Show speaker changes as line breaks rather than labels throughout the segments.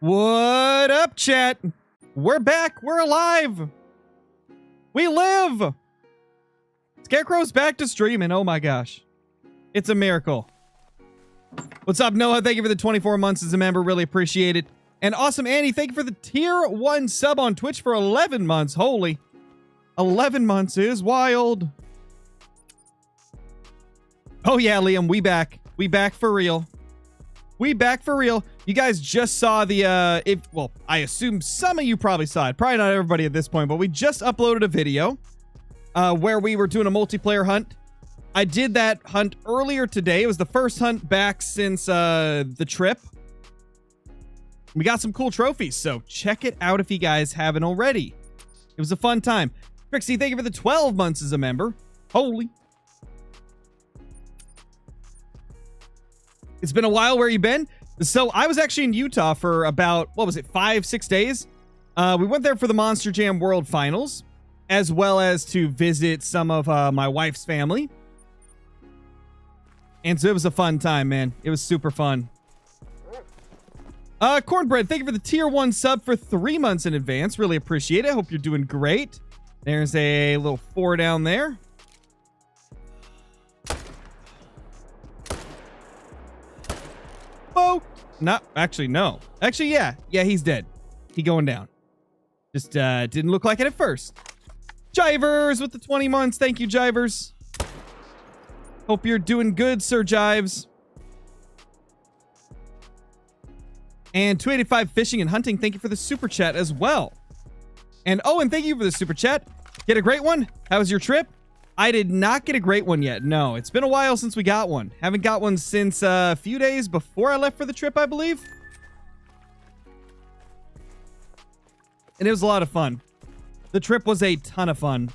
What up, chat? We're back. We're alive. We live. Scarecrow's back to streaming. Oh my gosh. It's a miracle. What's up, Noah? Thank you for the 24 months as a member. Really appreciate it. And Awesome Annie, thank you for the tier 1 sub on Twitch for 11 months. Holy. 11 months is wild. Oh yeah, Liam, we back. We back for real. We back for real. You guys just saw the, well, I assume some of you probably saw it. Probably not everybody at this point, but we just uploaded a video where we were doing a multiplayer hunt. I did that hunt earlier today. It was the first hunt back since the trip. We got some cool trophies, so check it out if you guys haven't already. It was a fun time. Trixie, thank you for the 12 months as a member. Holy. It's been a while. Where you been? So I was actually in Utah for about, what was it, 5-6 days? We went there for the Monster Jam World Finals, as well as to visit some of my wife's family. And so it was a fun time, man. It was super fun. Cornbread, thank you for the tier 1 sub for 3 months in advance. Really appreciate it. Hope you're doing great. There's a little 4 down there. Oh, not actually, no. Actually, yeah. Yeah, he's dead. He going down. Just didn't look like it at first. Jivers with the 20 months. Thank you, Jivers. Hope you're doing good, Sir Jives. And 285 Fishing and Hunting, thank you for the super chat as well. And Owen, thank you for the super chat. Get a great one? How was your trip? I did not get a great one yet. No, it's been a while since we got one. Haven't got one since a few days before I left for the trip, I believe. And it was a lot of fun. The trip was a ton of fun.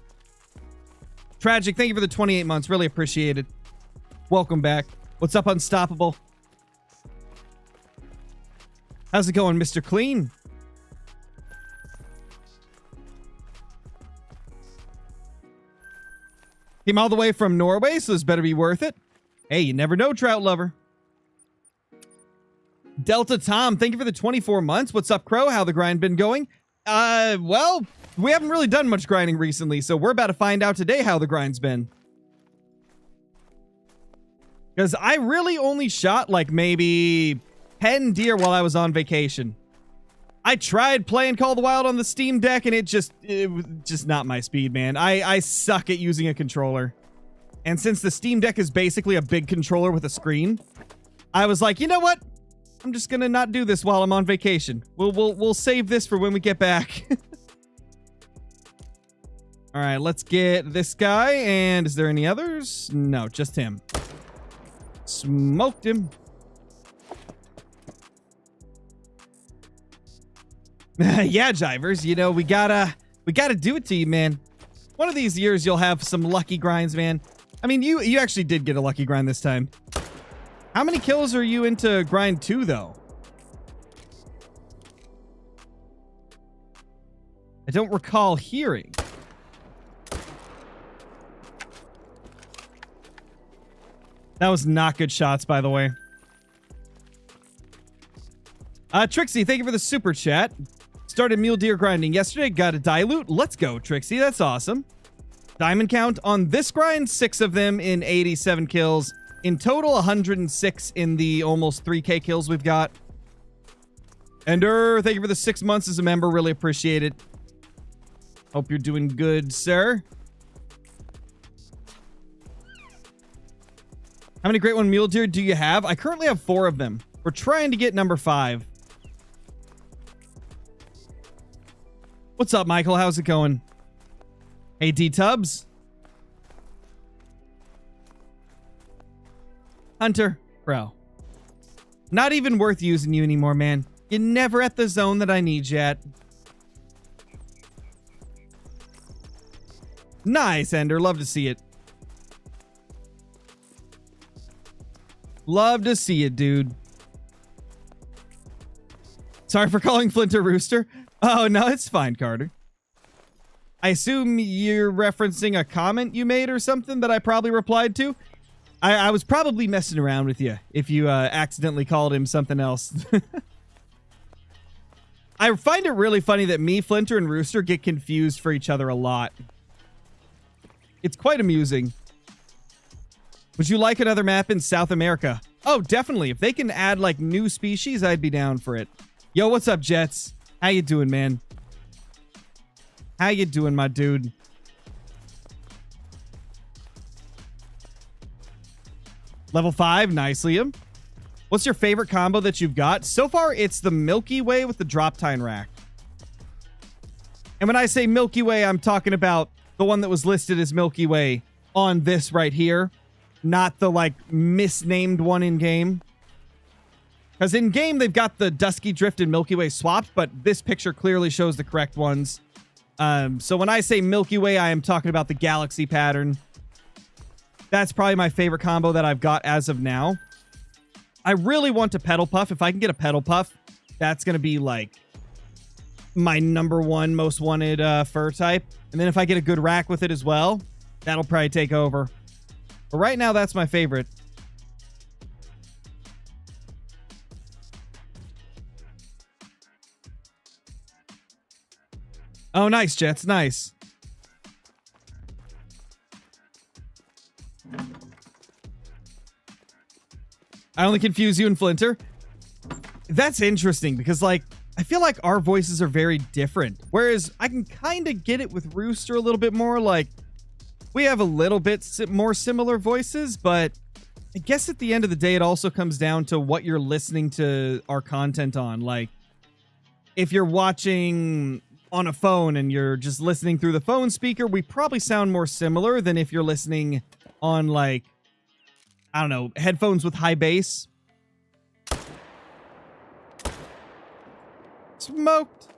Tragic, thank you for the 28 months. Really appreciate it. Welcome back. What's up, Unstoppable? How's it going, Mr. Clean? Came all the way from Norway, so this better be worth it. Hey, you never know, trout lover. Delta Tom, thank you for the 24 months. What's up, Crow? How the grind been going? Well, we haven't really done much grinding recently, so we're about to find out today how the grind's been. Because I really only shot like maybe 10 deer while I was on vacation. I tried playing Call of the Wild on the Steam Deck, and it was just not my speed, man. I suck at using a controller. And since the Steam Deck is basically a big controller with a screen, I was like, you know what? I'm just gonna not do this while I'm on vacation. We'll save this for when we get back. All right, let's get this guy. And is there any others? No, just him. Smoked him. Yeah, Jivers, you know, we gotta do it to you, man. One of these years you'll have some lucky grinds, man. I mean, you actually did get a lucky grind this time. How many kills are you into grind 2, though? I don't recall hearing. That was not good shots, by the way. Trixie, thank you for the super chat. Started mule deer grinding yesterday. Got a dilute. Let's go, Trixie. That's awesome. Diamond count on this grind, 6 of them in 87 kills. In total, 106 in the almost 3K kills we've got. Ender, thank you for the 6 months as a member. Really appreciate it. Hope you're doing good, sir. How many great one mule deer do you have? I currently have 4 of them. We're trying to get number 5. What's up, Michael? How's it going? Hey, D-Tubs. Hunter, bro. Not even worth using you anymore, man. You're never at the zone that I need you at. Nice, Ender. Love to see it. Love to see it, dude. Sorry for calling Flint a rooster. Oh, no, it's fine, Carter. I assume you're referencing a comment you made or something that I probably replied to. I was probably messing around with you if you accidentally called him something else. I find it really funny that me, Flinter, and Rooster get confused for each other a lot. It's quite amusing. Would you like another map in South America? Oh, definitely. If they can add, like, new species, I'd be down for it. Yo, what's up, Jets? How you doing, man? How you doing, my dude? Level 5. Nice, Liam. What's your favorite combo that you've got? So far, it's the Milky Way with the Drop Tine Rack. And when I say Milky Way, I'm talking about the one that was listed as Milky Way on this right here. Not the, like, misnamed one in-game. Because in-game, they've got the Dusky Drift and Milky Way swapped, but this picture clearly shows the correct ones. So when I say Milky Way, I am talking about the Galaxy pattern. That's probably my favorite combo that I've got as of now. I really want a Petal Puff. If I can get a Petal Puff, that's going to be, like, my #1 most wanted fur type. And then if I get a good rack with it as well, that'll probably take over. But right now, that's my favorite. Oh, nice, Jets. Nice. I only confuse you and Flinter. That's interesting because, like, I feel like our voices are very different. Whereas I can kind of get it with Rooster a little bit more. Like, we have a little bit more similar voices, but I guess at the end of the day, it also comes down to what you're listening to our content on. Like, if you're watching on a phone and you're just listening through the phone speaker, we probably sound more similar than if you're listening on, like, I don't know, headphones with high bass. Smoked.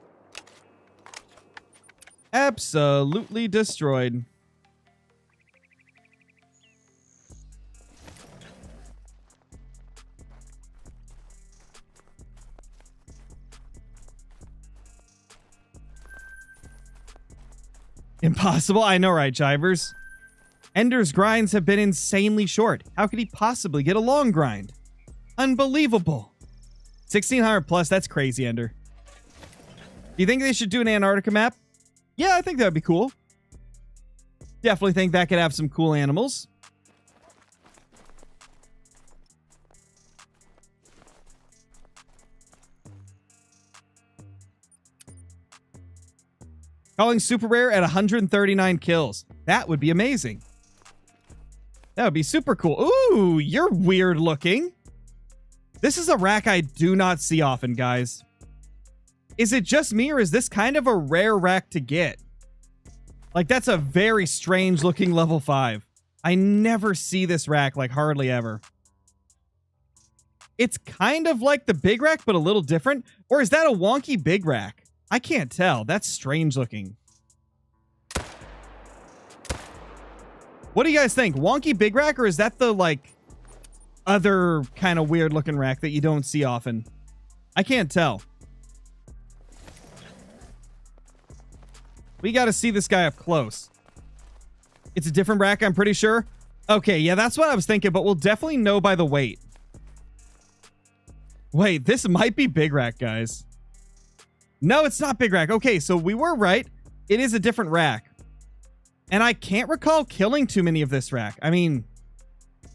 Absolutely destroyed. Impossible. I know, right, Jivers? Ender's grinds have been insanely short. How could he possibly get a long grind? Unbelievable. 1600 plus. That's crazy, Ender. Do you think they should do an Antarctica map? Yeah, I think that would be cool. Definitely think that could have some cool animals. Calling super rare at 139 kills. That would be amazing. That would be super cool. Ooh, you're weird looking. This is a rack I do not see often, guys. Is it just me, or is this kind of a rare rack to get? Like, that's a very strange looking level 5. I never see this rack, like, hardly ever. It's kind of like the big rack, but a little different. Or is that a wonky big rack? I can't tell. That's strange looking. What do you guys think? Wonky big rack, or is that the, like, other kind of weird looking rack that you don't see often? I can't tell. We got to see this guy up close. It's a different rack, I'm pretty sure. Okay, yeah, that's what I was thinking, but we'll definitely know by the weight. Wait, this might be big rack, guys. No, it's not big rack. Okay, so we were right. It is a different rack. And I can't recall killing too many of this rack. I mean,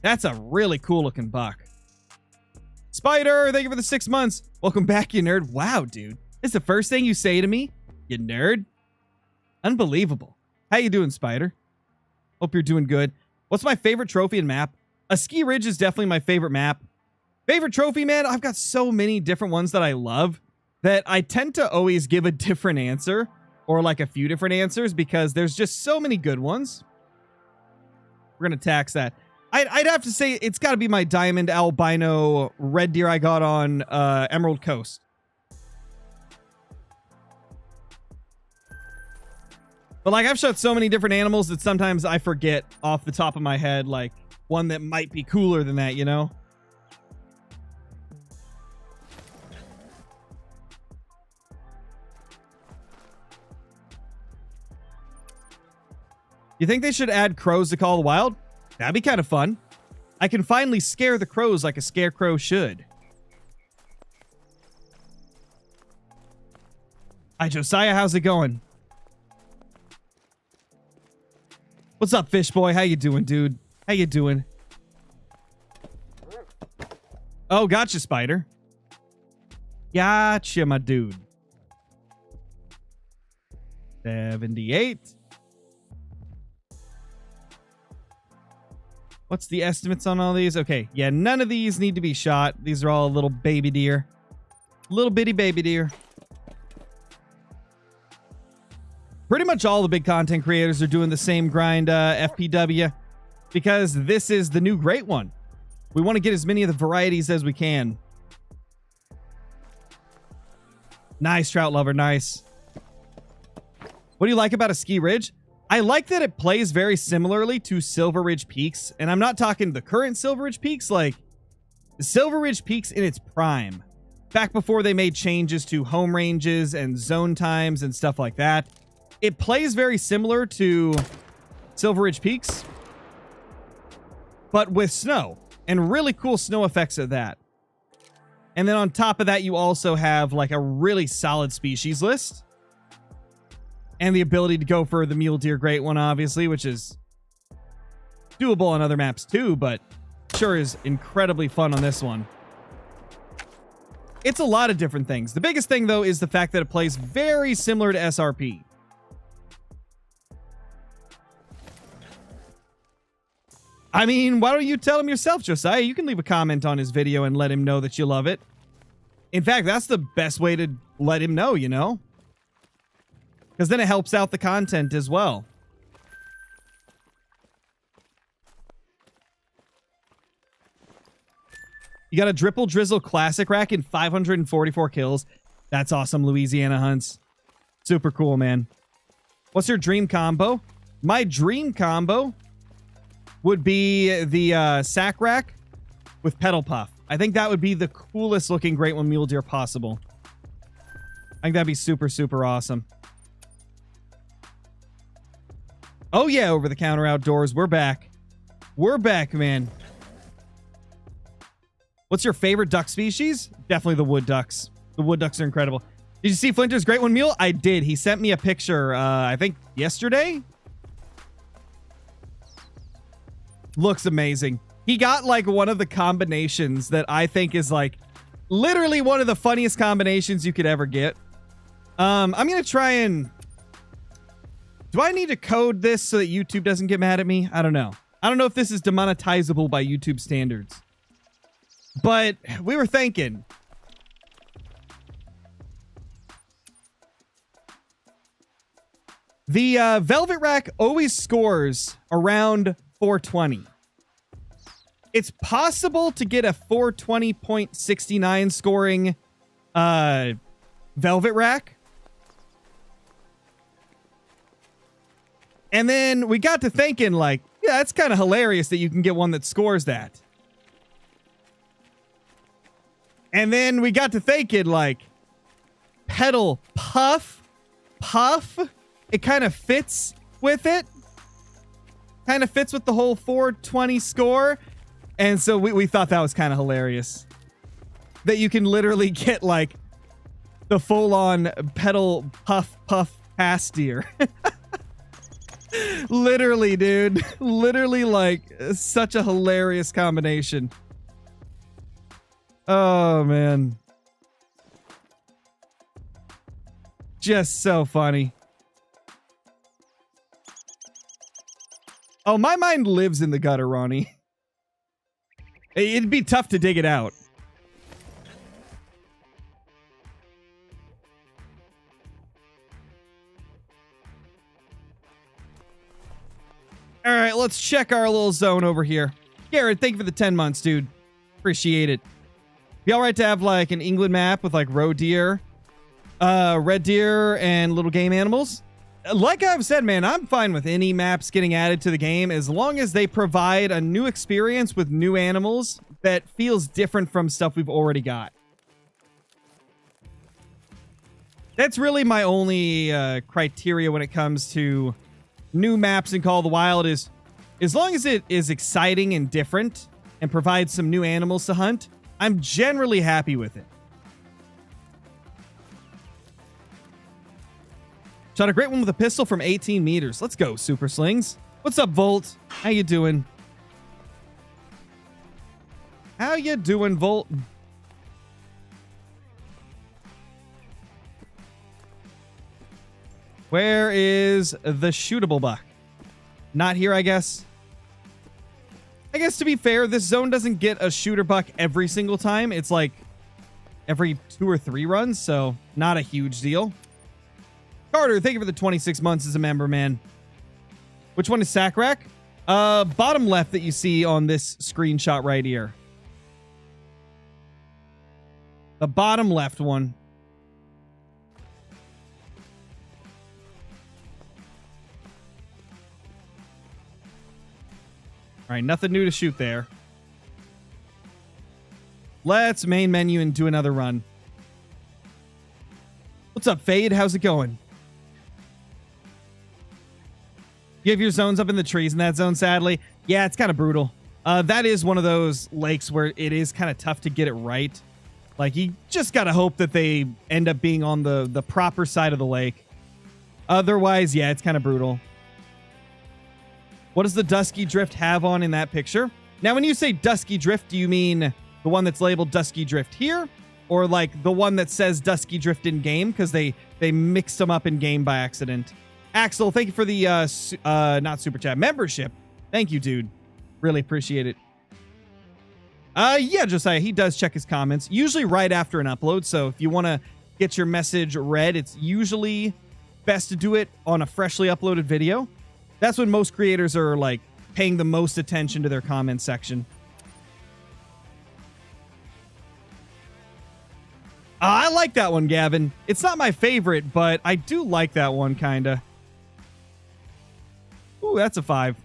that's a really cool looking buck. Spider, thank you for the 6 months. Welcome back, you nerd. Wow, dude. This is the first thing you say to me? You nerd? Unbelievable. How you doing, Spider? Hope you're doing good. What's my favorite trophy and map? A Ski Ridge is definitely my favorite map. Favorite trophy, man? I've got so many different ones that I love that I tend to always give a different answer, or like a few different answers, because there's just so many good ones. We're going to tax that. I'd have to say it's got to be my diamond albino red deer I got on Emerald Coast. But, like, I've shot so many different animals that sometimes I forget off the top of my head, like, one that might be cooler than that, you know? You think they should add crows to Call of the Wild? That'd be kind of fun. I can finally scare the crows like a scarecrow should. Hi, Josiah. How's it going? What's up, fish boy? How you doing, dude? How you doing? Oh, gotcha, spider. Gotcha, my dude. 78. What's the estimates on all these? Okay, yeah, none of these need to be shot. These are all little baby deer. Little bitty baby deer. Pretty much all the big content creators are doing the same grind, FPW, because this is the new great one. We want to get as many of the varieties as we can. Nice, Trout Lover, nice. What do you like about a ski ridge? I like that it plays very similarly to Silver Ridge Peaks, and I'm not talking the current Silver Ridge Peaks, like the Silver Ridge Peaks in its prime, back before they made changes to home ranges and zone times and stuff like that. It plays very similar to Silver Ridge Peaks, but with snow and really cool snow effects at that. And then on top of that, you also have like a really solid species list. And the ability to go for the mule deer great one, obviously, which is doable on other maps too, but sure is incredibly fun on this one. It's a lot of different things. The biggest thing, though, is the fact that it plays very similar to SRP. I mean, why don't you tell him yourself, Josiah? You can leave a comment on his video and let him know that you love it. In fact, that's the best way to let him know, you know? Because then it helps out the content as well. You got a Dripple Drizzle Classic Rack in 544 kills. That's awesome, Louisiana Hunts. Super cool, man. What's your dream combo? My dream combo would be the Sack Rack with Pedal Puff. I think that would be the coolest looking Great One Mule Deer possible. I think that'd be super, super awesome. Oh yeah, over the counter outdoors. We're back. We're back, man. What's your favorite duck species? Definitely the wood ducks. The wood ducks are incredible. Did you see Flinter's Great One Mule? I did. He sent me a picture, I think yesterday. Looks amazing. He got like one of the combinations that I think is like literally one of the funniest combinations you could ever get. I'm going to try and... Do I need to code this so that YouTube doesn't get mad at me? I don't know. I don't know if this is demonetizable by YouTube standards. But we were thinking. The Velvet Rack always scores around 420. It's possible to get a 420.69 scoring Velvet Rack. And then we got to thinking, like, yeah, it's kind of hilarious that you can get one that scores that. And then we got to thinking, like, Pedal Puff. It kind of fits with it. Kind of fits with the whole 420 score. And so we thought that was kind of hilarious. That you can literally get, like, the full-on Pedal Puff Pass Deer. Literally, dude. Literally, like, such a hilarious combination. Oh, man. Just so funny. Oh, my mind lives in the gutter, Ronnie. It'd be tough to dig it out. All right, let's check our little zone over here. Garrett, thank you for the 10 months, dude. Appreciate it. Be all right to have like an England map with like roe deer, red deer, and little game animals. Like I've said, man, I'm fine with any maps getting added to the game as long as they provide a new experience with new animals that feels different from stuff we've already got. That's really my only criteria when it comes to new maps in Call of the Wild is as long as it is exciting and different and provides some new animals to hunt, I'm generally happy with it. Shot a great one with a pistol from 18 meters. Let's go, Super Slings. What's up, Volt? How you doing? How you doing, Volt? Where is the shootable buck? Not here, I guess. I guess to be fair, this zone doesn't get a shooter buck every single time. It's like every 2 or 3 runs, so not a huge deal. Carter, thank you for the 26 months as a member, man. Which one is sack rack? Bottom left that you see on this screenshot right here. The bottom left one. All right, nothing new to shoot there. Let's main menu and do another run. What's up, Fade? How's it going? You have your zones up in the trees in that zone, sadly. Yeah, it's kind of brutal. That is one of those lakes where it is kind of tough to get it right. Like, you just got to hope that they end up being on the proper side of the lake. Otherwise, yeah, it's kind of brutal. What does the Dusky Drift have on in that picture? Now, when you say Dusky Drift, do you mean the one that's labeled Dusky Drift here? Or like the one that says Dusky Drift in game? Because they mixed them up in game by accident. Axel, thank you for the, not super chat, membership. Thank you, dude. Really appreciate it. Yeah, Josiah, he does check his comments, usually right after an upload. So if you want to get your message read, it's usually best to do it on a freshly uploaded video. That's when most creators are like paying the most attention to their comment section. I like that one, Gavin. It's not my favorite, but I do like that one, kinda. Ooh, that's a 5.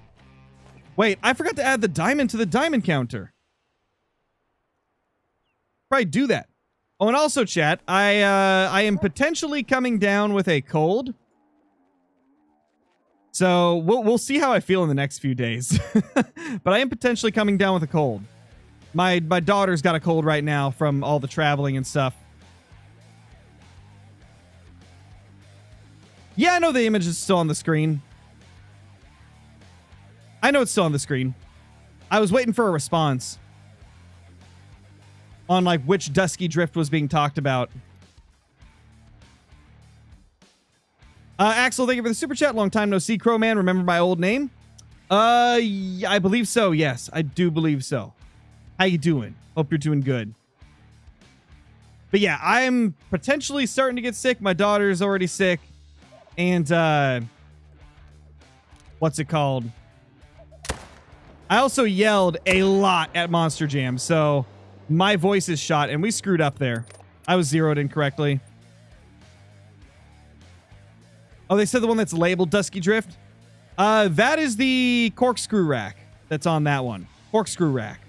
Wait, I forgot to add the diamond to the diamond counter. Probably do that. Oh, and also, chat, I am potentially coming down with a cold. So we'll see how I feel in the next few days. But I am potentially coming down with a cold. My daughter's got a cold right now from all the traveling and stuff. Yeah, I know the image is still on the screen. I know it's still on the screen. I was waiting for a response on like which Dusky Drift was being talked about. Axel, thank you for the super chat. Long time no see, Crow Man. Remember my old name? Yeah, I believe so. Yes, I do believe so. How you doing? Hope you're doing good. But yeah, I'm potentially starting to get sick. My daughter's already sick. And, what's it called? I also yelled a lot at Monster Jam, so my voice is shot, and we screwed up there. I was zeroed incorrectly. Oh, they said the one that's labeled Dusky Drift? That is the corkscrew rack that's on that one. Corkscrew rack.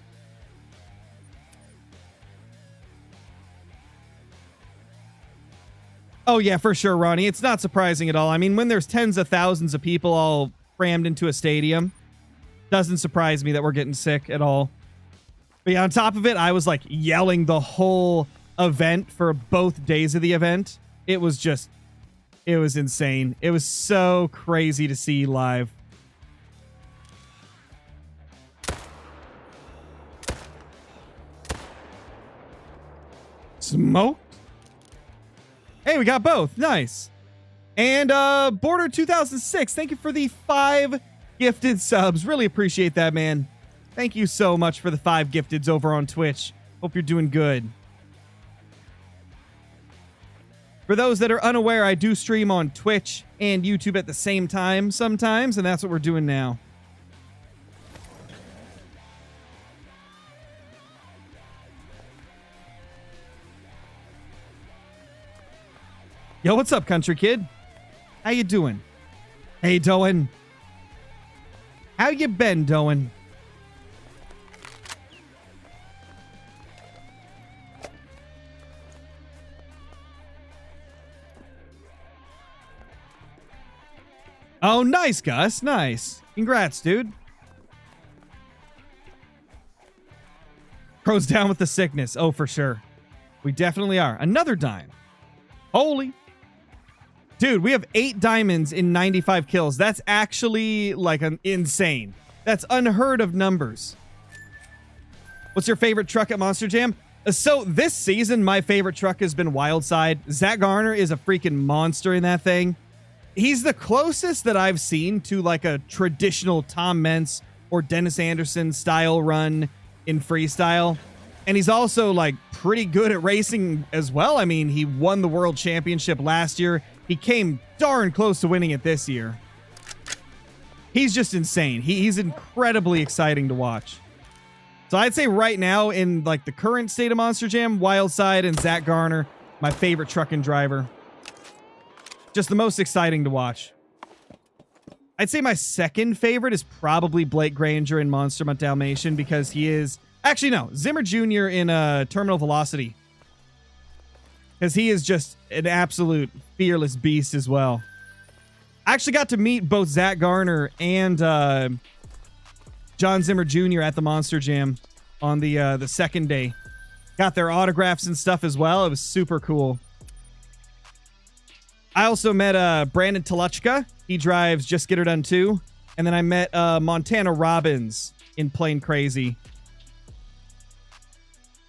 Oh, yeah, for sure, Ronnie. It's not surprising at all. I mean, when there's tens of thousands of people all crammed into a stadium, doesn't surprise me that we're getting sick at all. But yeah, on top of it, I was like yelling the whole event for both days of the event. It was just, it was insane. It was so crazy to see live. Smoke? Hey, we got both. Nice. And Border 2006, thank you for the 5 gifted subs. Really appreciate that, man. Thank you so much for the 5 gifteds over on Twitch. Hope you're doing good. For those that are unaware, I do stream on Twitch and YouTube at the same time sometimes, and that's what we're doing now. Yo, what's up, country kid? How you doing? Hey, Doan. How you been, Doan? Oh, nice, Gus. Nice. Congrats, dude. Crow's down with the sickness. Oh, for sure. We definitely are. Another dime. Holy. Dude, we have 8 diamonds in 95 kills. That's actually like an insane. That's unheard of numbers. What's your favorite truck at Monster Jam? So this season, my favorite truck has been Wildside. Zach Garner is a freaking monster in that thing. He's the closest that I've seen to like a traditional Tom Mentz or Dennis Anderson style run in freestyle. And he's also like pretty good at racing as well. I mean, he won the world championship last year. He came darn close to winning it this year. He's just insane. He's incredibly exciting to watch. So I'd say right now in like the current state of Monster Jam, Wildside and Zach Garner, my favorite trucking driver. Just the most exciting to watch. I'd say my second favorite is probably Blake Granger in Monster Mutt Dalmatian because he is... Actually, no. Zimmer Jr. in Terminal Velocity. Because he is just an absolute fearless beast as well. I actually got to meet both Zach Garner and John Zimmer Jr. at the Monster Jam on the second day. Got their autographs and stuff as well. It was super cool. I also met Brandon Toluchka. He drives Just Get Her Done 2. And then I met Montana Robbins in Plain Crazy.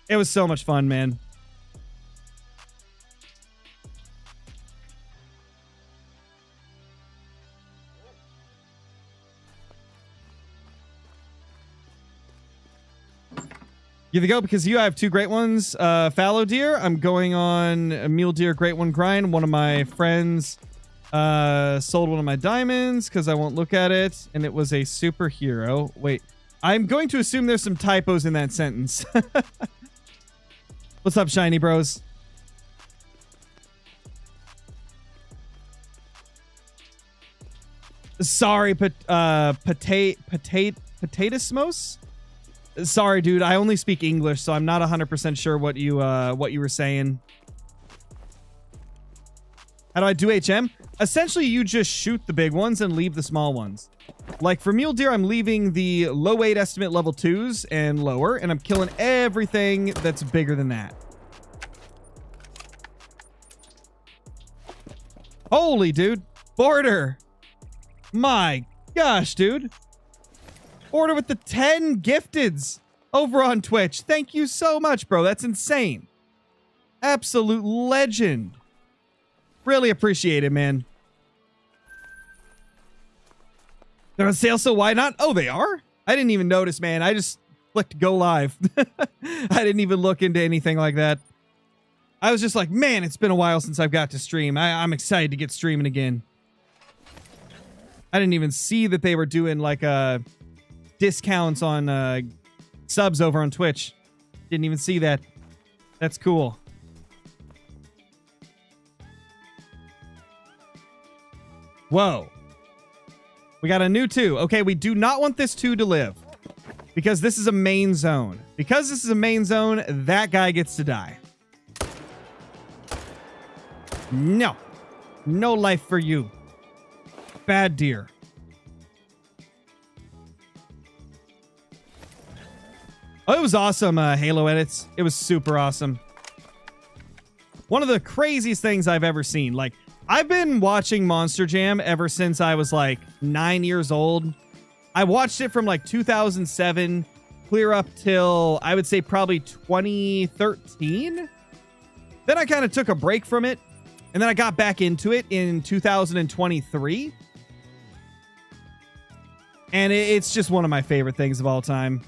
It was so much fun, man. You have to go because you have 2 great ones. Fallow Deer, I'm going on a Mule Deer Great One grind. One of my friends sold one of my diamonds because I won't look at it. And it was a superhero. Wait, I'm going to assume there's some typos in that sentence. What's up, Shiny Bros? Sorry, Potatismos? Sorry, dude. I only speak English, so I'm not 100% sure what you were saying. How do I do HM? Essentially, you just shoot the big ones and leave the small ones. Like for Mule Deer, I'm leaving the low weight estimate level 2s and lower, and I'm killing everything that's bigger than that. Holy, dude. Border. My gosh, dude. Order with the 10 gifteds over on Twitch. Thank you so much, bro. That's insane. Absolute legend. Really appreciate it, man. They're on sale, so why not? Oh, they are? I didn't even notice, man. I just clicked go live. I didn't even look into anything like that. I was just like, man, it's been a while since I've got to stream. I'm excited to get streaming again. I didn't even see that they were doing like discounts on subs over on Twitch. Didn't even see that. That's cool. Whoa. We got a new 2. Okay, we do not want this 2 to live. Because this is a main zone. Because this is a main zone, that guy gets to die. No. No life for you. Bad deer. Oh, it was awesome, Halo edits. It was super awesome. One of the craziest things I've ever seen. Like, I've been watching Monster Jam ever since I was like 9 years old. I watched it from like 2007 clear up till I would say probably 2013. Then I kind of took a break from it. And then I got back into it in 2023. And it's just one of my favorite things of all time.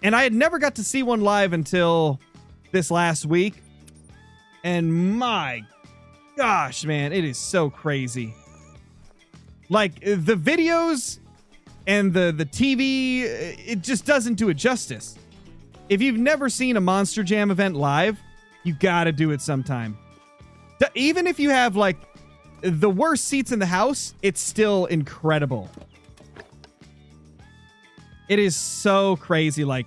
And I had never got to see one live until this last week. And my gosh, man, it is so crazy. Like, the videos and the TV, it just doesn't do it justice. If you've never seen a Monster Jam event live, you gotta do it sometime. Even if you have, like, the worst seats in the house, it's still incredible. It is so crazy. Like,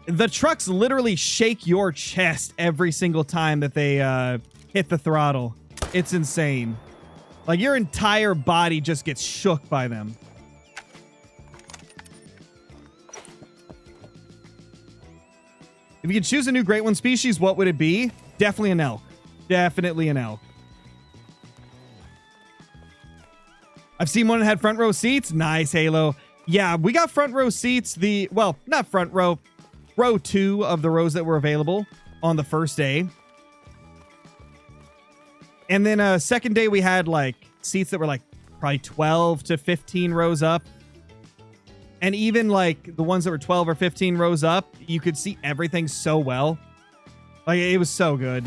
the trucks literally shake your chest every single time that they hit the throttle. It's insane. Like, your entire body just gets shook by them. If you could choose a new Great One species, what would it be? Definitely an elk. Definitely an elk. I've seen one that had front row seats. Nice, Halo. Yeah, we got front row seats. Well, not front row. Row 2 of the rows that were available on the first day. And then second day we had like seats that were like probably 12 to 15 rows up. And even like the ones that were 12 or 15 rows up, you could see everything so well. Like it was so good.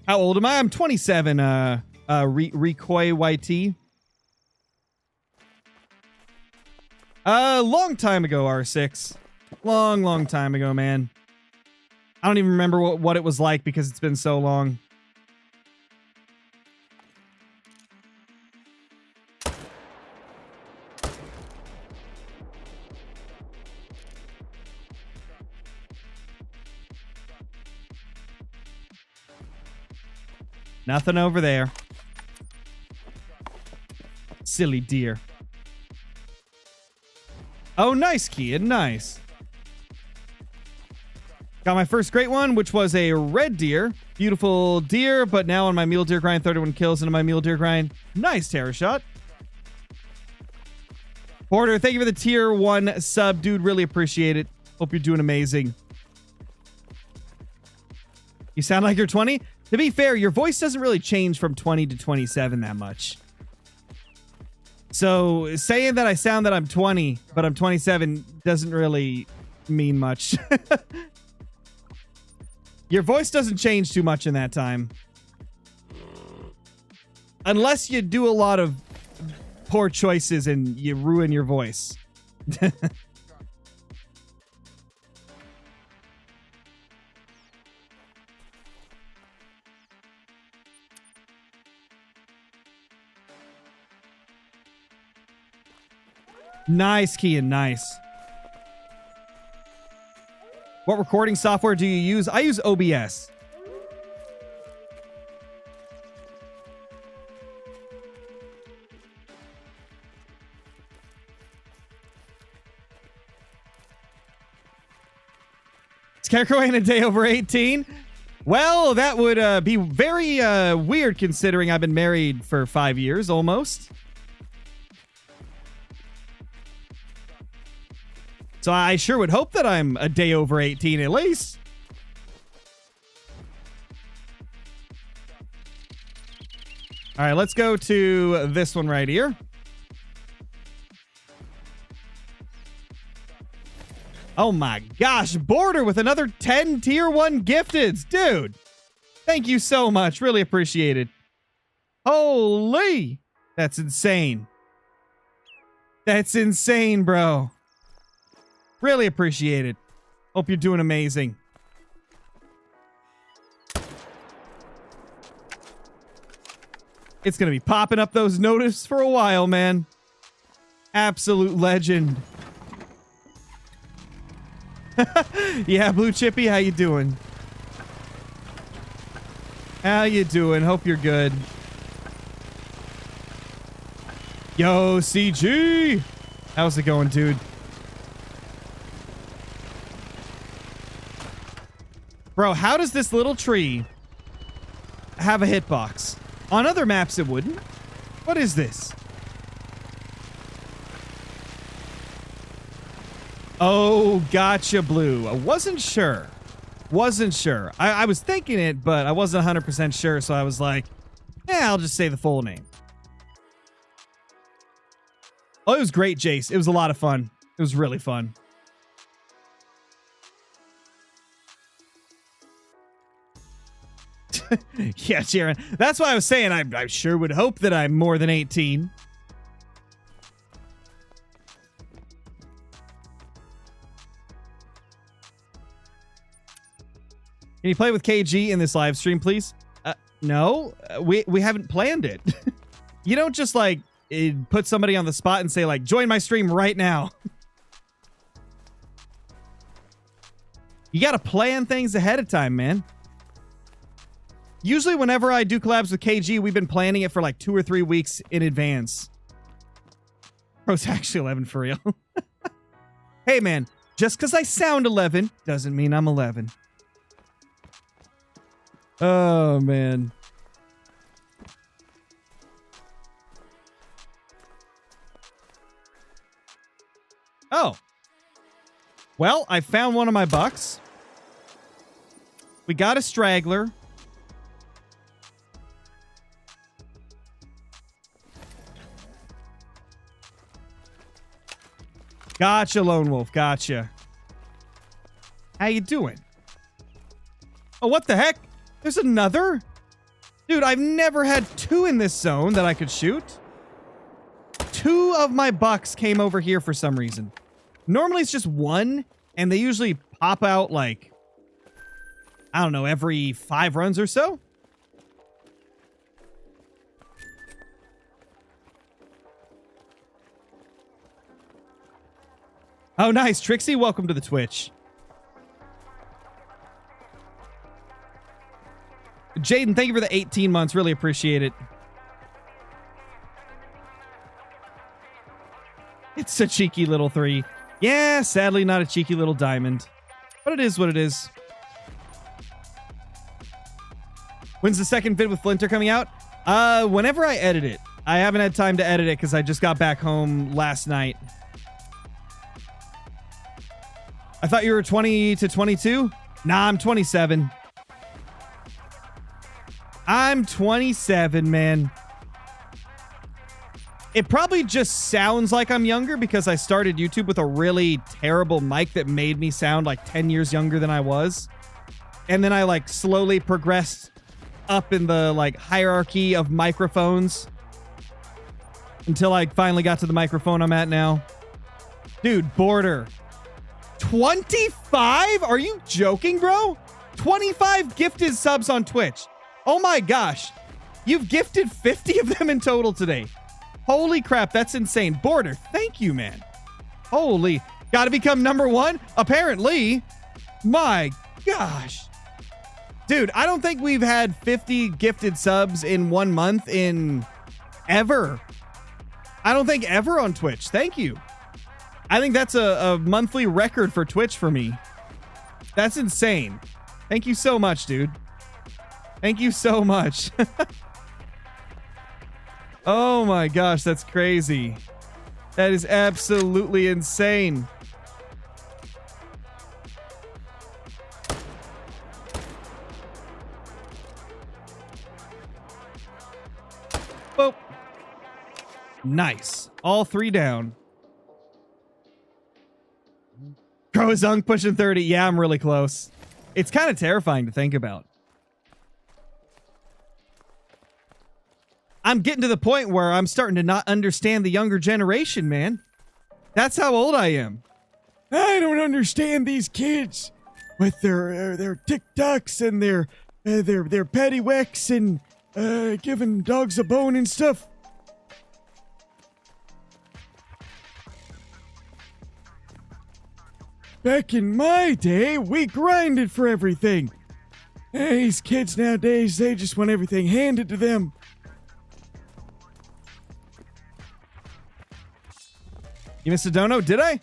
How old am I? I'm 27, Rikoi YT. Long time ago, R6. Long time ago, man. I don't even remember what it was like because it's been so long. Nothing over there. Silly deer. Oh, nice, Kian. Nice. Got my first great one, which was a red deer. Beautiful deer, but now on my mule deer grind, 31 kills into my mule deer grind. Nice terror shot. Porter, thank you for the tier 1 sub, dude. Really appreciate it. Hope you're doing amazing. You sound like you're 20? To be fair, your voice doesn't really change from 20 to 27 that much. So saying that I sound that I'm 20, but I'm 27 doesn't really mean much. Your voice doesn't change too much in that time. Unless you do a lot of poor choices and you ruin your voice. Nice, Kian, nice. What recording software do you use? I use OBS. Scarecrow ain't a day over 18? Well, that would be very weird considering I've been married for 5 years almost. So I sure would hope that I'm a day over 18 at least. All right, let's go to this one right here. Oh my gosh, Border with another 10 tier 1 gifteds. Dude, thank you so much. Really appreciate it. Holy, that's insane. That's insane, bro. Really appreciate it. Hope you're doing amazing. It's going to be popping up those notices for a while, man. Absolute legend. Yeah, Blue Chippy, how you doing? How you doing? Hope you're good. Yo, CG! How's it going, dude? Bro, how does this little tree have a hitbox? On other maps, it wouldn't. What is this? Oh, gotcha, Blue. I wasn't sure. Wasn't sure. I was thinking it, but I wasn't 100% sure, so I was like, yeah, I'll just say the full name. Oh, it was great, Jace. It was a lot of fun. It was really fun. Yeah, Sharon. That's why I was saying I sure would hope that I'm more than 18. Can you play with KG in this live stream, please? No, we haven't planned it. You don't just like put somebody on the spot and say like, join my stream right now. You got to plan things ahead of time, man. Usually whenever I do collabs with KG, we've been planning it for like 2 or 3 weeks in advance. Bro's actually 11 for real. Hey, man, just because I sound 11 doesn't mean I'm 11. Oh, man. Oh. Well, I found one of my bucks. We got a straggler. Gotcha, Lone Wolf. Gotcha. How you doing? Oh, what the heck? There's another? Dude, I've never had two in this zone that I could shoot. Two of my bucks came over here for some reason. Normally it's just one, and they usually pop out like, I don't know, every 5 runs or so. Oh, nice. Trixie, welcome to the Twitch. Jaden, thank you for the 18 months. Really appreciate it. It's a cheeky little 3. Yeah, sadly not a cheeky little diamond. But it is what it is. When's the second vid with Flinter coming out? Whenever I edit it. I haven't had time to edit it because I just got back home last night. I thought you were 20 to 22? Nah, I'm 27. I'm 27, man. It probably just sounds like I'm younger because I started YouTube with a really terrible mic that made me sound like 10 years younger than I was. And then I like slowly progressed up in the like hierarchy of microphones until I finally got to the microphone I'm at now. Dude, Border. 25? Are you joking, bro? 25 gifted subs on Twitch. Oh my gosh. You've gifted 50 of them in total today. Holy crap, that's insane. Border, thank you, man. Holy. Gotta become #1? Apparently. My gosh. Dude, I don't think we've had 50 gifted subs in 1 month in ever. I don't think ever on Twitch. Thank you. I think that's a monthly record for Twitch for me. That's insane. Thank you so much, dude. Thank you so much. Oh my gosh, that's crazy. That is absolutely insane. Boop. Nice. All 3 down. Crozunk pushing 30. Yeah, I'm really close. It's kind of terrifying to think about. I'm getting to the point where I'm starting to not understand the younger generation, man. That's how old I am. I don't understand these kids with their TikToks and their paddywhacks and giving dogs a bone and stuff. Back in my day, we grinded for everything. These kids nowadays, they just want everything handed to them. You missed a dono? Did I?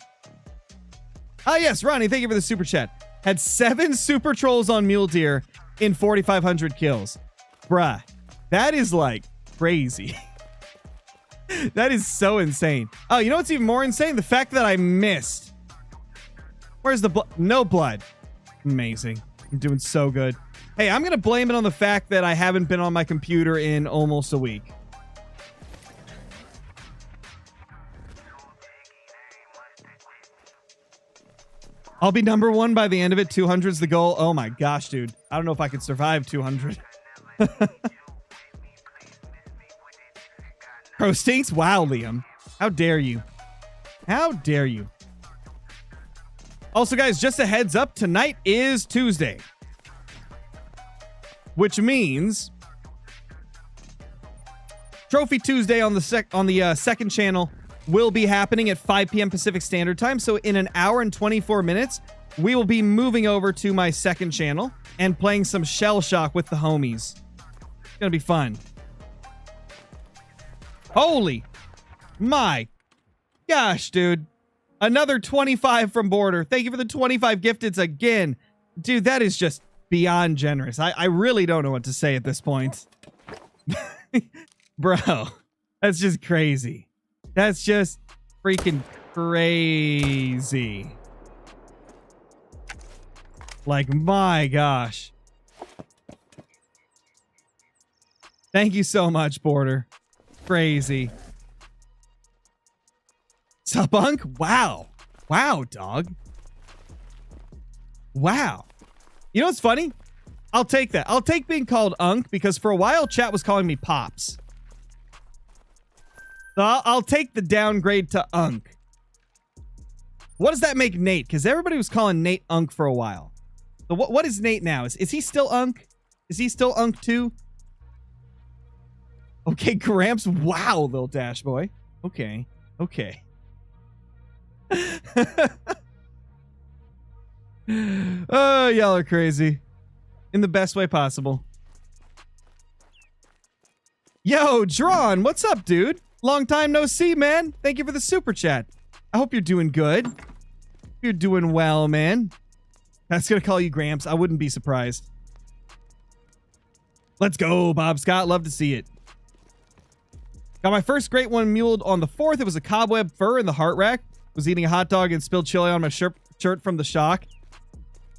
Ah, yes, Ronnie, thank you for the super chat. Had 7 super trolls on Mule Deer in 4,500 kills. Bruh, that is like crazy. That is so insane. Oh, you know what's even more insane? The fact that I missed. Where's the blood? No blood. Amazing. I'm doing so good. Hey, I'm going to blame it on the fact that I haven't been on my computer in almost a week. I'll be #1 by the end of it. 200's the goal. Oh my gosh, dude. I don't know if I could survive 200. Pro stinks? Wow, Liam. How dare you? How dare you? Also, guys, just a heads up, tonight is Tuesday. Which means Trophy Tuesday on the second channel will be happening at 5 p.m. Pacific Standard Time. So in an hour and 24 minutes, we will be moving over to my second channel and playing some Shell Shock with the homies. It's gonna be fun. Holy my gosh, dude. Another 25 from Border. Thank you for the 25 gifteds again. Dude, that is just beyond generous. I really don't know what to say at this point. Bro, that's just crazy. That's just freaking crazy. Like, my gosh. Thank you so much, Border. Crazy. Sup, Unk? Wow. Wow, dog. Wow. You know what's funny? I'll take that. I'll take being called Unk because for a while, chat was calling me Pops. So I'll take the downgrade to Unk. What does that make Nate? Because everybody was calling Nate Unk for a while. So what is Nate now? Is he still Unk? Is he still Unk too? Okay, Gramps. Wow, little Dash Boy. Okay. Okay. Oh, y'all are crazy. In the best way possible. Yo, Drawn, what's up, dude? Long time no see, man. Thank you for the super chat. I hope you're doing good. You're doing well, man. I was gonna call you Gramps. I wouldn't be surprised. Let's go, Bob Scott. Love to see it. Got my first great one muled on the 4th. It was a cobweb fur in the heart rack. Was eating a hot dog and spilled chili on my shirt from the shock.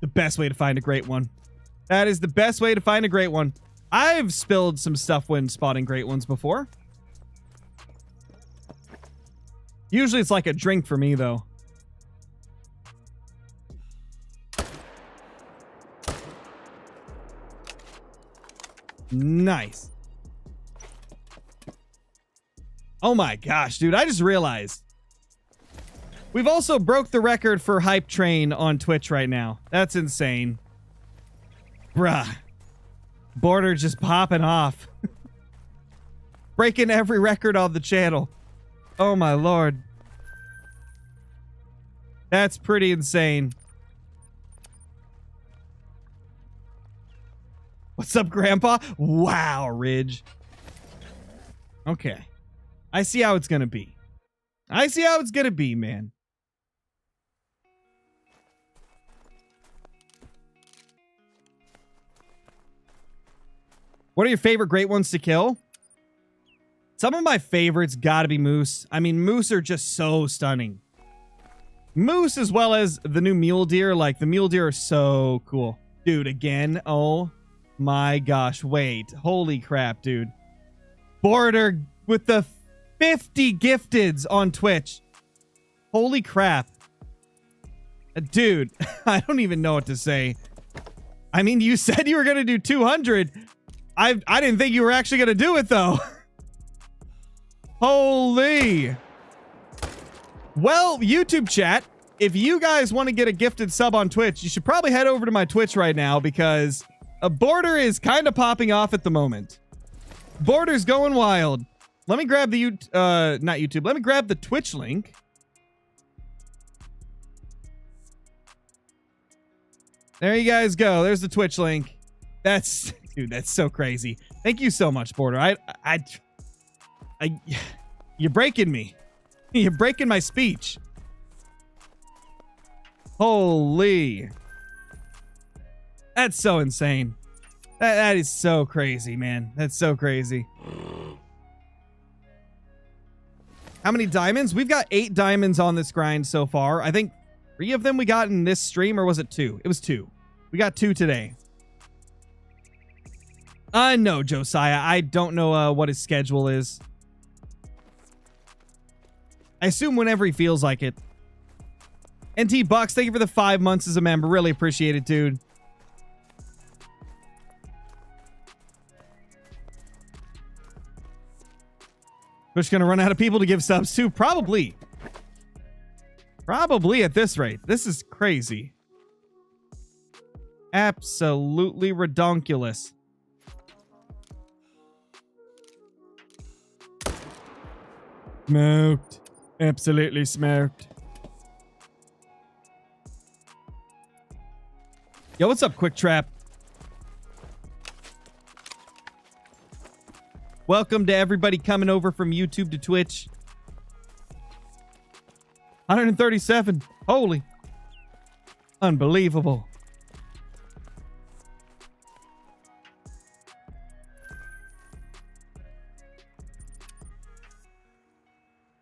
The best way to find a great one. That is the best way to find a great one. I've spilled some stuff when spotting great ones before. Usually it's like a drink for me, though. Nice. Oh my gosh, dude. I just realized. We've also broke the record for Hype Train on Twitch right now. That's insane. Bruh. Border just popping off. Breaking every record on the channel. Oh my lord. That's pretty insane. What's up, Grandpa? Wow, Ridge. Okay. I see how it's gonna be. I see how it's gonna be, man. What are your favorite great ones to kill? Some of my favorites gotta be moose. I mean, moose are just so stunning. Moose as well as the new mule deer. Like, the mule deer are so cool. Dude, again, oh my gosh. Wait, holy crap, dude. Border with the 50 gifteds on Twitch. Holy crap. Dude, I don't even know what to say. I mean, you said you were gonna do 200. I didn't think you were actually gonna do it, though. Holy. Well, YouTube chat, if you guys want to get a gifted sub on Twitch, you should probably head over to my Twitch right now because a Border is kind of popping off at the moment. Border's going wild. Let me grab the not YouTube. Let me grab the Twitch link. There you guys go. There's the Twitch link. That's, dude, that's so crazy. Thank you so much, Border. You're breaking me. You're breaking my speech. Holy. That's so insane. That is so crazy, man. That's so crazy. How many diamonds? We've got 8 diamonds on this grind so far. I think 3 of them we got in this stream, or was it 2? It was 2. We got 2 today. No, Josiah. I don't know what his schedule is. I assume whenever he feels like it. NT Bucks, thank you for the 5 months as a member. Really appreciate it, dude. We're just gonna run out of people to give subs to? Probably. Probably at this rate. This is crazy. Absolutely redonkulous. Smoked. Absolutely smoked. Yo, what's up, Quick Trap? Welcome to everybody coming over from YouTube to Twitch. 137. Holy. Unbelievable.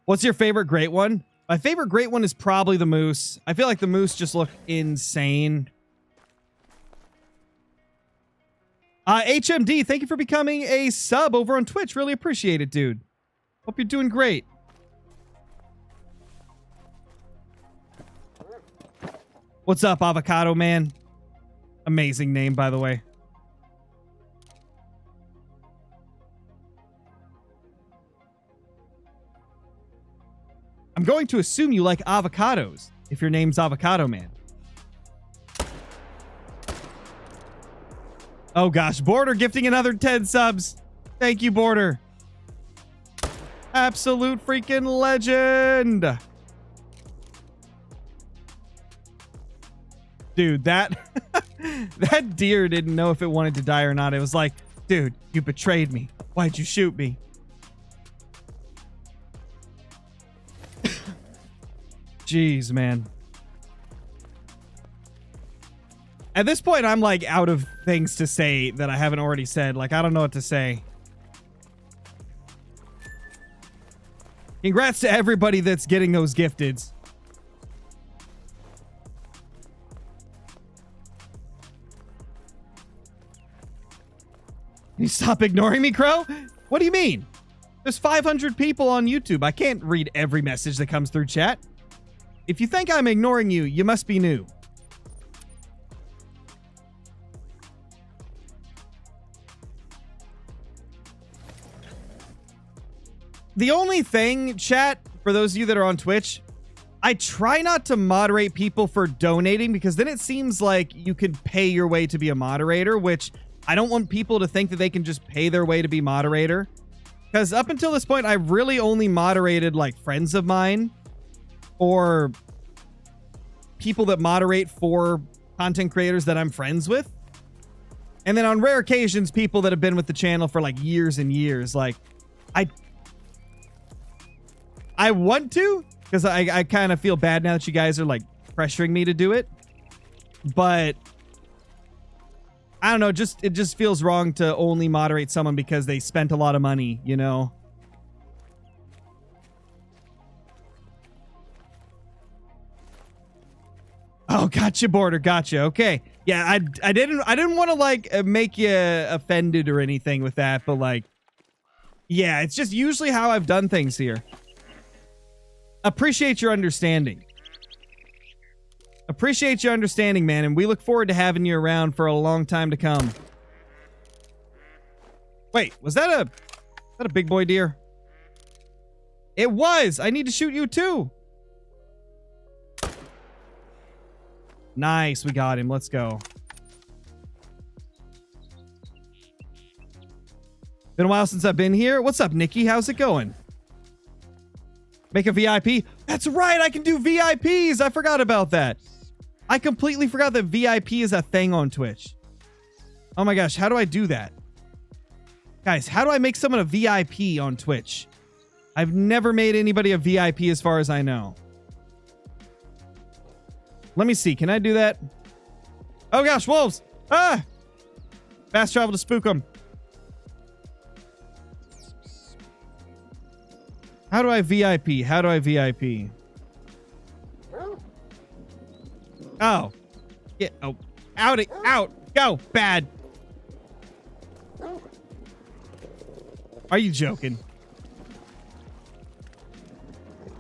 What's your favorite great one? My favorite great one is probably the moose. I feel like the moose just look insane. HMD, thank you for becoming a sub over on Twitch. Really appreciate it, dude. Hope you're doing great. What's up, Avocado Man? Amazing name, by the way. I'm going to assume you like avocados if your name's Avocado Man. Oh gosh, Border gifting another 10 subs. Thank you, Border. Absolute freaking legend. Dude, that that deer didn't know if it wanted to die or not. It was like, dude, you betrayed me. Why'd you shoot me? Jeez, man. At this point, I'm like out of things to say that I haven't already said. Like, I don't know what to say. Congrats to everybody that's getting those gifteds. Can you stop ignoring me, Crow? What do you mean? There's 500 people on YouTube. I can't read every message that comes through chat. If you think I'm ignoring you, you must be new. The only thing, chat, for those of you that are on Twitch, I try not to moderate people for donating because then it seems like you can pay your way to be a moderator, which I don't want people to think that they can just pay their way to be moderator. Because up until this point, I've really only moderated like friends of mine or people that moderate for content creators that I'm friends with. And then on rare occasions, people that have been with the channel for like years and years. Like, I want to, because I kind of feel bad now that you guys are like pressuring me to do it. But I don't know, it just feels wrong to only moderate someone because they spent a lot of money, you know? Oh, gotcha, Border, gotcha. Okay. Yeah, I didn't want to like make you offended or anything with that, but like, yeah, it's just usually how I've done things here. Appreciate your understanding. Appreciate your understanding, man, and we look forward to having you around for a long time to come. Wait, was that a big boy deer? It was! I need to shoot you too! Nice, we got him. Let's go. Been a while since I've been here. What's up, Nikki? How's it going? Make a VIP? That's right, I can do VIPs! I forgot about that. I completely forgot that VIP is a thing on Twitch. Oh my gosh, how do I do that? Guys, how do I make someone a VIP on Twitch? I've never made anybody a VIP as far as I know. Let me see, can I do that? Oh gosh, wolves! Ah! Fast travel to spook them. How do I VIP? How do I VIP? Oh. Get out. Go. Bad. Are you joking?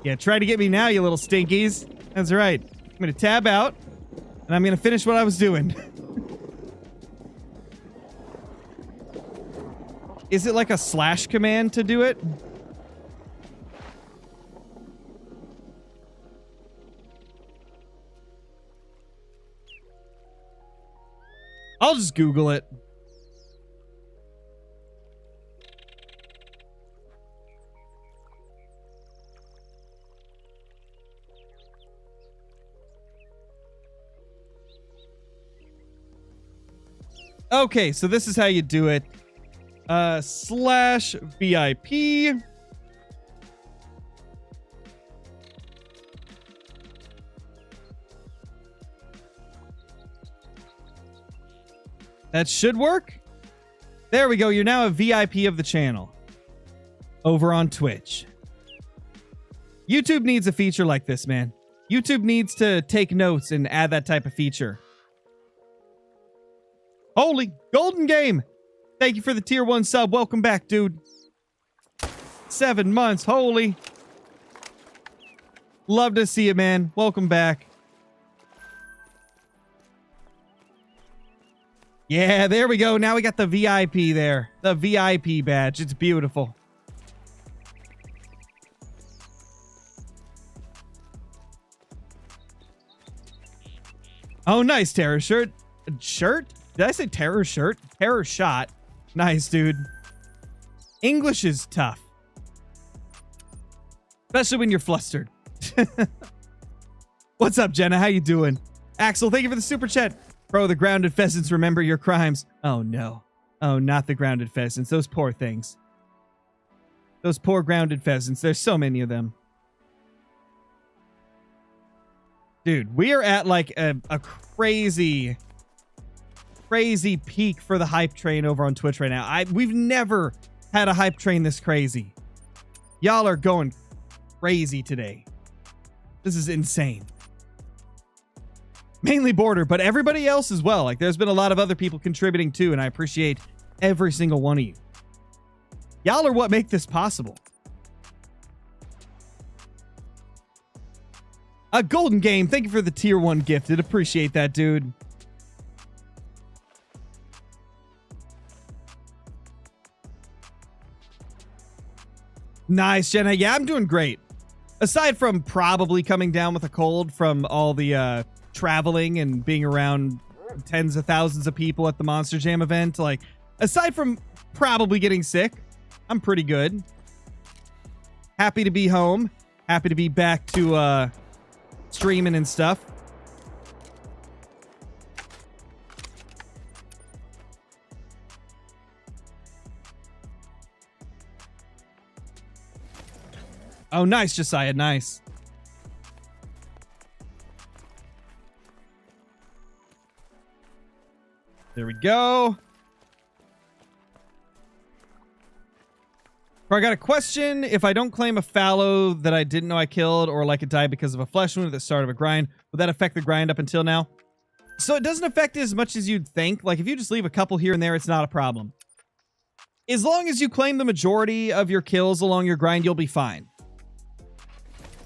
Yeah, try to get me now, you little stinkies. That's right. I'm going to tab out, and I'm going to finish what I was doing. Is it like a slash command to do it? I'll just Google it. Okay, so this is how you do it. Slash VIP. That should work. There we go. You're now a VIP of the channel over on Twitch. YouTube needs a feature like this, man. YouTube needs to take notes and add that type of feature. Holy golden game. Thank you for the tier 1 sub. Welcome back, dude. 7 months. Holy. Love to see it, man. Welcome back. Yeah, there we go. Now we got the VIP there. The VIP badge. It's beautiful. Oh, nice. Terror shirt. Shirt? Did I say terror shirt? Terror shot. Nice, dude. English is tough. Especially when you're flustered. What's up, Jenna? How you doing? Axel, thank you for the super chat. Bro, the grounded pheasants remember your crimes. Oh, no. Oh, not the grounded pheasants. Those poor things. Those poor grounded pheasants. There's so many of them. Dude, we are at like a crazy peak for the hype train over on Twitch right now. We've never had a hype train this crazy. Y'all are going crazy today. This is insane. Mainly Border, but everybody else as well. Like, there's been a lot of other people contributing too, and I appreciate every single one of you. Y'all are what make this possible. A golden game. Thank you for the tier 1 gifted. Appreciate that, dude. Nice, Jenna. Yeah, I'm doing great. Aside from probably coming down with a cold from all the traveling and being around tens of thousands of people at the Monster Jam event, like, aside from probably getting sick, I'm pretty good. Happy to be home. Happy to be back to streaming and stuff. Oh, nice, Josiah. Nice. There we go. I got a question. If I don't claim a fallow that I didn't know I killed, or like it died because of a flesh wound at the start of a grind, would that affect the grind up until now? So it doesn't affect it as much as you'd think. Like, if you just leave a couple here and there, it's not a problem. As long as you claim the majority of your kills along your grind, you'll be fine.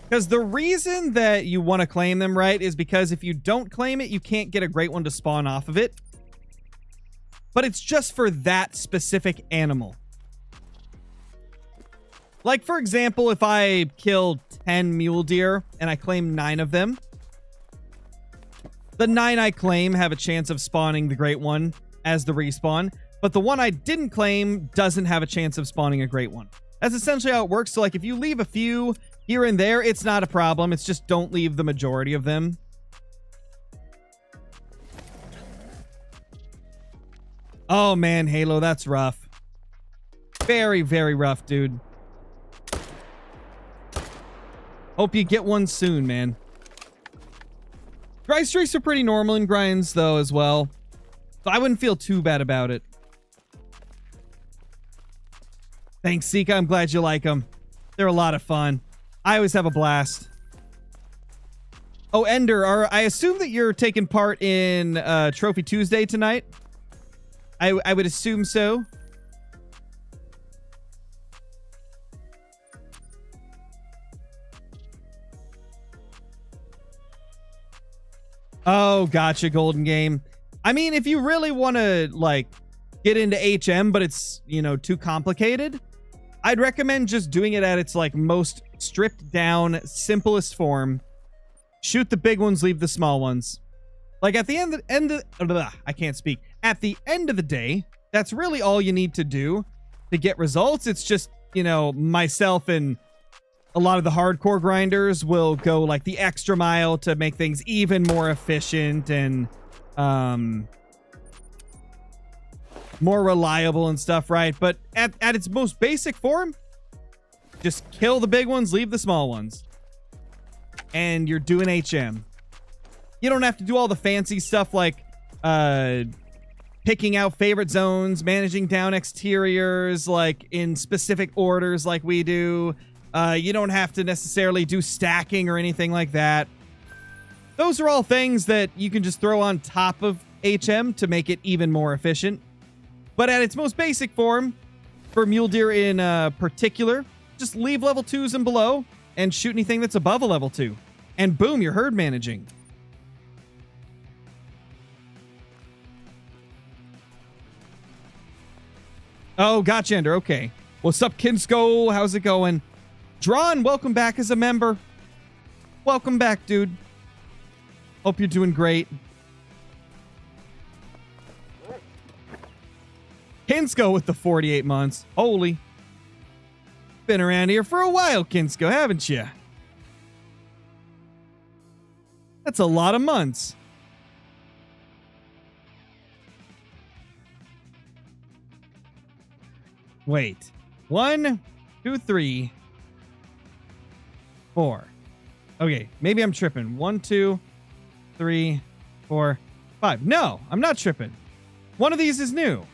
Because the reason that you want to claim them, right, is because if you don't claim it, you can't get a great one to spawn off of it. But it's just for that specific animal. Like, for example, if I kill 10 mule deer and I claim 9 of them, the 9 I claim have a chance of spawning the great one as the respawn, but the one I didn't claim doesn't have a chance of spawning a great one. That's essentially how it works. So, like, if you leave a few here and there, it's not a problem. It's just don't leave the majority of them. Oh, man, Halo, that's rough. Very, very rough, dude. Hope you get one soon, man. Grind streaks are pretty normal in grinds, though, as well. So I wouldn't feel too bad about it. Thanks, Sika. I'm glad you like them. They're a lot of fun. I always have a blast. Oh, Ender, I assume that you're taking part in Trophy Tuesday tonight? I would assume so. Oh, gotcha, Golden Game. I mean, if you really want to, like, get into HM, but it's, you know, too complicated, I'd recommend just doing it at its, like, most stripped down, simplest form. Shoot the big ones, leave the small ones. Like, at the I can't speak. At the end of the day, that's really all you need to do to get results. It's just, you know, myself and a lot of the hardcore grinders will go like the extra mile to make things even more efficient and more reliable and stuff, right? But at its most basic form, just kill the big ones, leave the small ones. And you're doing HM. You don't have to do all the fancy stuff like picking out favorite zones, managing down exteriors, like in specific orders like we do. You don't have to necessarily do stacking or anything like that. Those are all things that you can just throw on top of HM to make it even more efficient. But at its most basic form, for Mule Deer in particular, just leave level 2s and below and shoot anything that's above a level 2. And boom, you're herd managing. Oh, gotcha, Ender. Okay. What's up, Kinsko? How's it going? Drawn, welcome back as a member. Welcome back, dude. Hope you're doing great. Kinsko with the 48 months. Holy. Been around here for a while, Kinsko, haven't you? That's a lot of months. Wait. 1, 2, 3, 4. Okay, maybe I'm tripping. 1, 2, 3, 4, 5. No, I'm not tripping. One of these is new.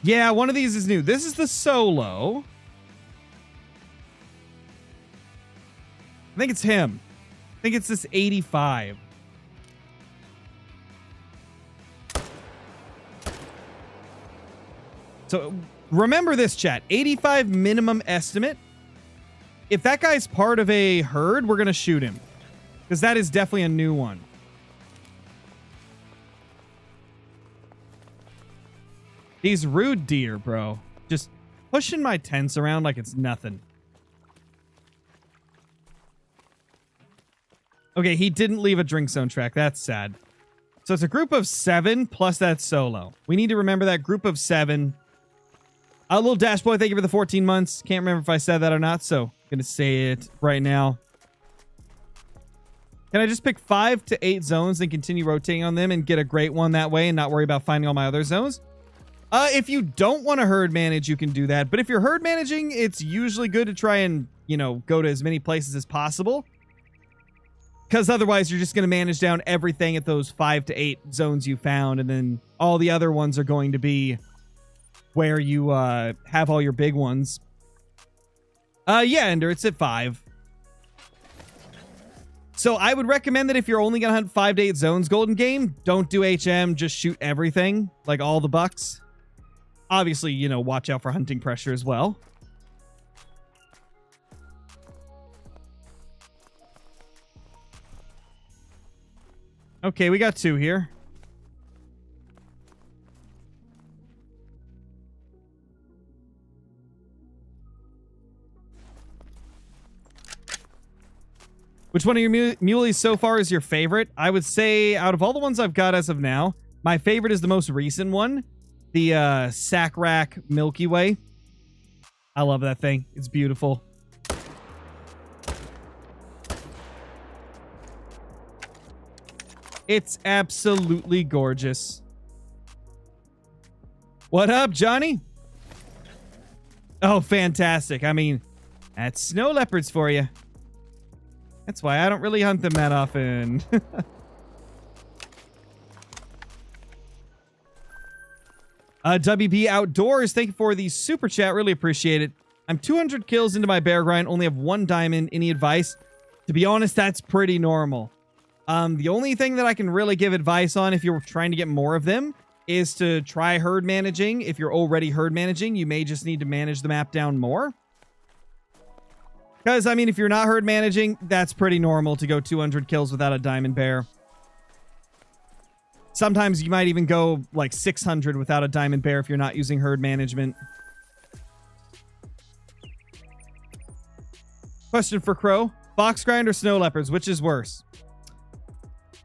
Yeah, one of these is new. This is the solo. I think it's him. I think it's this 85. So remember this, chat. 85 minimum estimate. If that guy's part of a herd, we're going to shoot him. Because that is definitely a new one. These rude deer, bro. Just pushing my tents around like it's nothing. Okay, he didn't leave a drink zone track. That's sad. So it's a group of 7 plus that solo. We need to remember that group of 7. A little Dash Boy, thank you for the 14 months. Can't remember if I said that or not, so I'm going to say it right now. Can I just pick 5 to 8 zones and continue rotating on them and get a great one that way and not worry about finding all my other zones? If you don't want to herd manage, you can do that. But if you're herd managing, it's usually good to try and, you know, go to as many places as possible. Because otherwise, you're just going to manage down everything at those 5 to 8 zones you found. And then all the other ones are going to be where you have all your big ones. Yeah, Ender, it's at 5. So I would recommend that if you're only going to hunt 5 to 8 zones, Golden Game, don't do HM. Just shoot everything, like all the bucks. Obviously, you know, watch out for hunting pressure as well. Okay, we got 2 here. Which one of your muleys so far is your favorite? I would say out of all the ones I've got as of now, my favorite is the most recent one. The Sack Rack Milky Way. I love that thing. It's beautiful. It's absolutely gorgeous. What up, Johnny? Oh, fantastic. I mean, that's snow leopards for you. That's why I don't really hunt them that often. WB Outdoors, thank you for the super chat. Really appreciate it. I'm 200 kills into my bear grind. Only have 1 diamond. Any advice? To be honest, that's pretty normal. The only thing that I can really give advice on if you're trying to get more of them is to try herd managing. If you're already herd managing, you may just need to manage the map down more. Because, I mean, if you're not herd managing, that's pretty normal to go 200 kills without a diamond bear. Sometimes you might even go like 600 without a diamond bear if you're not using herd management. Question for Crow. Fox grind or snow leopards? Which is worse?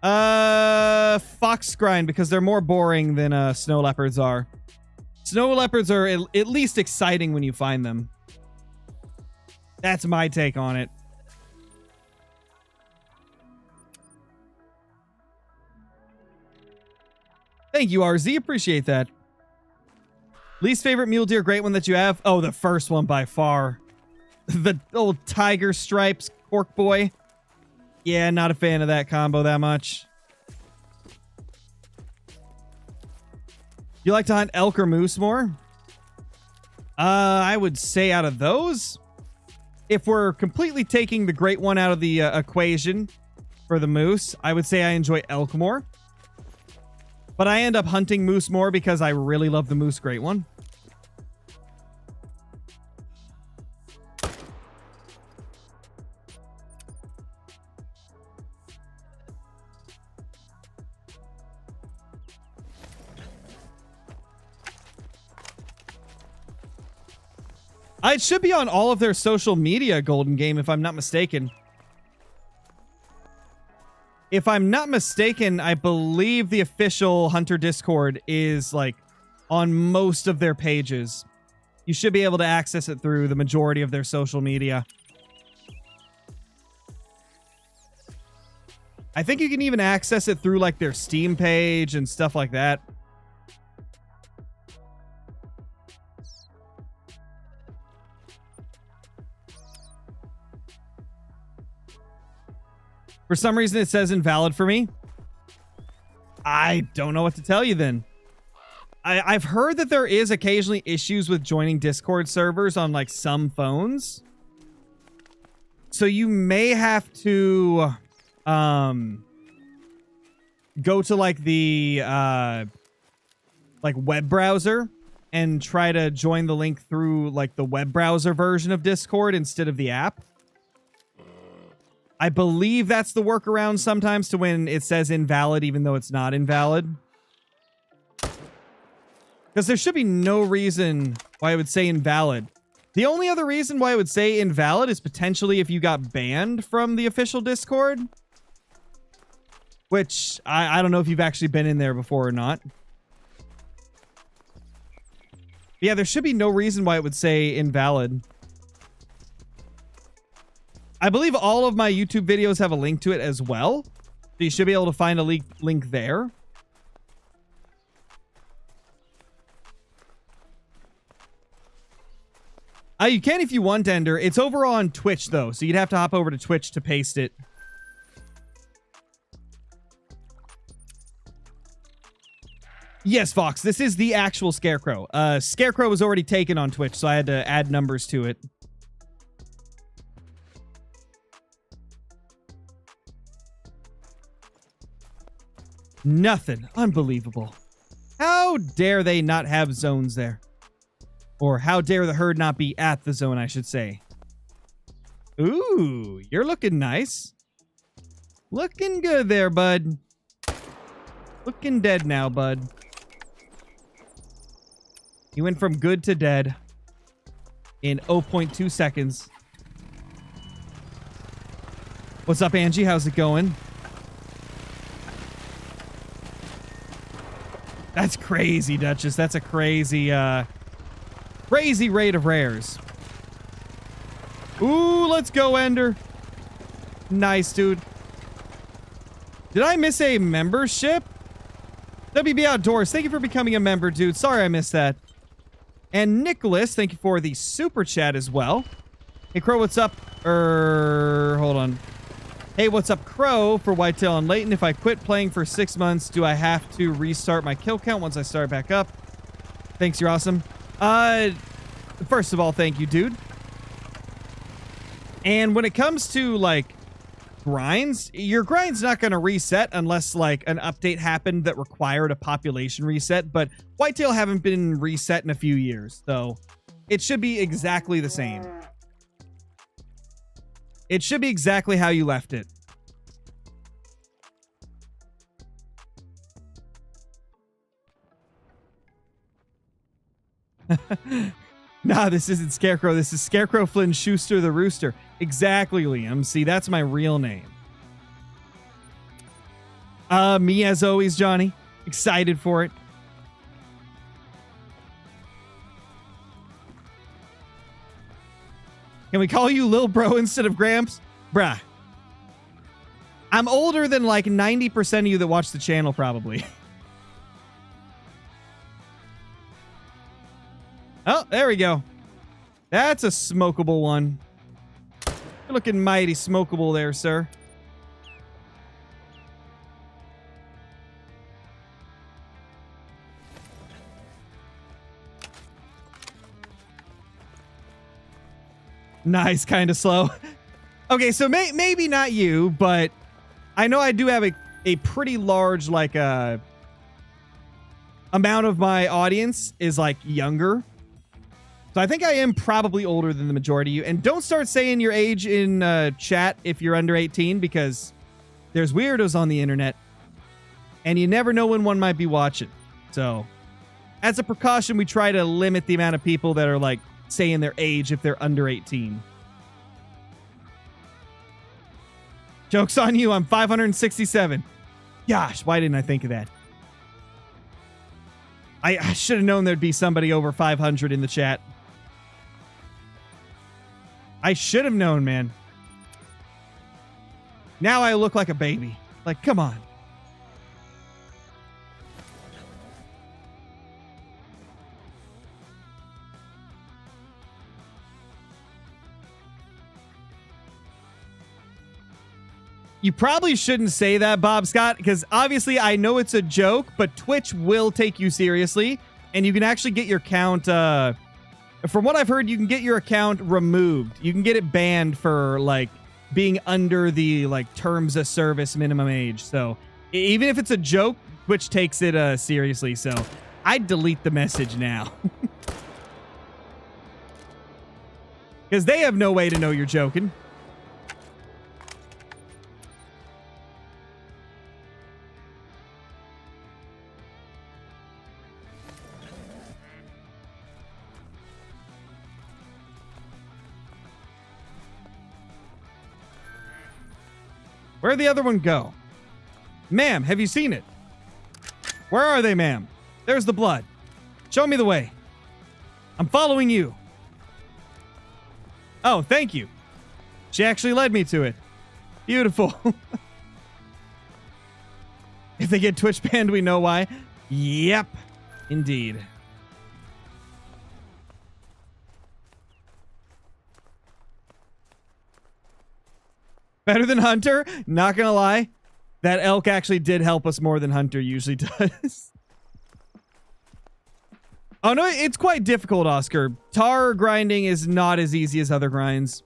Fox grind, because they're more boring than snow leopards are. Snow leopards are at least exciting when you find them. That's my take on it. Thank you, RZ. Appreciate that. Least favorite mule deer, great one that you have? Oh, the first one by far. The old tiger stripes cork boy. Yeah, not a fan of that combo that much. You like to hunt elk or moose more? I would say out of those, if we're completely taking the great one out of the equation for the moose, I would say I enjoy elk more. But I end up hunting moose more because I really love the moose great one. It should be on all of their social media, Golden Game, if I'm not mistaken. If I'm not mistaken, I believe the official Hunter Discord is, like, on most of their pages. You should be able to access it through the majority of their social media. I think you can even access it through, like, their Steam page and stuff like that. For some reason, it says invalid for me. I don't know what to tell you then. I've heard that there is occasionally issues with joining Discord servers on, like, some phones. So you may have to go to, like, the like web browser and try to join the link through, like, the web browser version of Discord instead of the app. I believe that's the workaround sometimes to when it says invalid, even though it's not invalid. Because there should be no reason why I would say invalid. The only other reason why I would say invalid is potentially if you got banned from the official Discord. Which, I don't know if you've actually been in there before or not. Yeah, there should be no reason why it would say invalid. I believe all of my YouTube videos have a link to it as well. So you should be able to find a link there. You can if you want, Ender. It's over on Twitch, though. So you'd have to hop over to Twitch to paste it. Yes, Fox. This is the actual Scarecrow. Scarecrow was already taken on Twitch, so I had to add numbers to it. Nothing. Unbelievable. How dare they not have zones there? Or how dare the herd not be at the zone, I should say. Ooh, you're looking nice. Looking good there, bud. Looking dead now, bud. You went from good to dead in 0.2 seconds. What's up, Angie? How's it going? That's crazy, Duchess. That's a crazy, crazy rate of rares. Ooh, let's go, Ender. Nice, dude. Did I miss a membership? WB Outdoors, thank you for becoming a member, dude. Sorry I missed that. And Nicholas, thank you for the super chat as well. Hey, Crow, what's up? Hold on. Hey, what's up, Crow, for Whitetail and Leighton. If I quit playing for 6 months, do I have to restart my kill count once I start back up? Thanks, you're awesome. First of all, thank you, dude. And when it comes to, like, grinds, your grind's not going to reset unless, like, an update happened that required a population reset, but Whitetail haven't been reset in a few years, so it should be exactly the same. It should be exactly how you left it. Nah, this isn't Scarecrow. This is Scarecrow Flynn Schuster the Rooster. Exactly, Liam. See, that's my real name. Me as always, Johnny. Excited for it. Can we call you Lil Bro instead of Gramps? Bruh. I'm older than like 90% of you that watch the channel, probably. Oh, there we go. That's a smokable one. looking mighty smokable there, sir. Nice, kind of slow. Okay, so maybe not you, but I know I do have a pretty large, like, amount of my audience is, like, younger. So I think I am probably older than the majority of you. And don't start saying your age in chat if you're under 18, because there's weirdos on the internet. And you never know when one might be watching. So, as a precaution, we try to limit the amount of people that are, like, saying their age if they're under 18. Joke's on you, I'm 567. Gosh, why didn't I think of that? I should have known there'd be somebody over 500 in the chat. I should have known, man. Now I look like a baby. Like, come on. You probably shouldn't say that, Bob Scott, because obviously I know it's a joke, but Twitch will take you seriously, and you can actually get your account, from what I've heard, you can get your account removed. You can get it banned for, like, being under the, like, terms of service minimum age. So even if it's a joke, Twitch takes it seriously. So I'd delete the message now. Because they have no way to know you're joking. Where'd the other one go? Ma'am, have you seen it? Where are they, ma'am? There's the blood. Show me the way. I'm following you. Oh, thank you. She actually led me to it. Beautiful. If they get Twitch banned, we know why. Yep. Indeed. Better than Hunter? Not gonna lie. That elk actually did help us more than Hunter usually does. Oh no, it's quite difficult, Oscar. Tar grinding is not as easy as other grinds.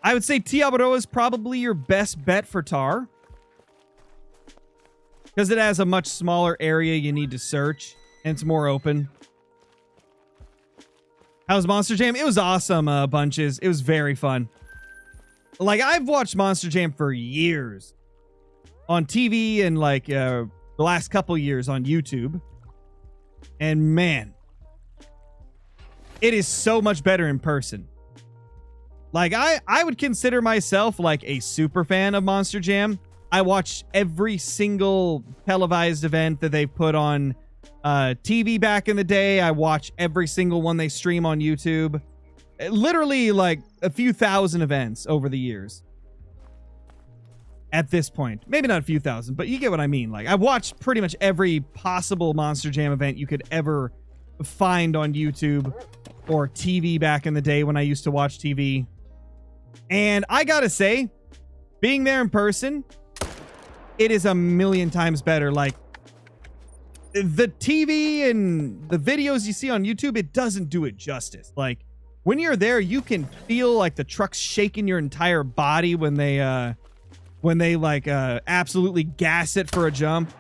I would say Tiabaro is probably your best bet for tar. Because it has a much smaller area you need to search. And it's more open. How's Monster Jam? It was awesome, Bunches. It was very fun. Like, I've watched Monster Jam for years on TV and, like, the last couple years on YouTube. And, man, it is so much better in person. Like, I would consider myself, like, a super fan of Monster Jam. I watch every single televised event that they've put on TV back in the day. I watch every single one they stream on YouTube. Literally, like, a few thousand events over the years. At this point. Maybe not a few thousand, but you get what I mean. Like, I've watched pretty much every possible Monster Jam event you could ever find on YouTube or TV back in the day when I used to watch TV. And I gotta say, being there in person, it is a million times better. Like, the TV and the videos you see on YouTube, it doesn't do it justice. Like, when you're there, you can feel like the truck's shaking your entire body when they like absolutely gas it for a jump.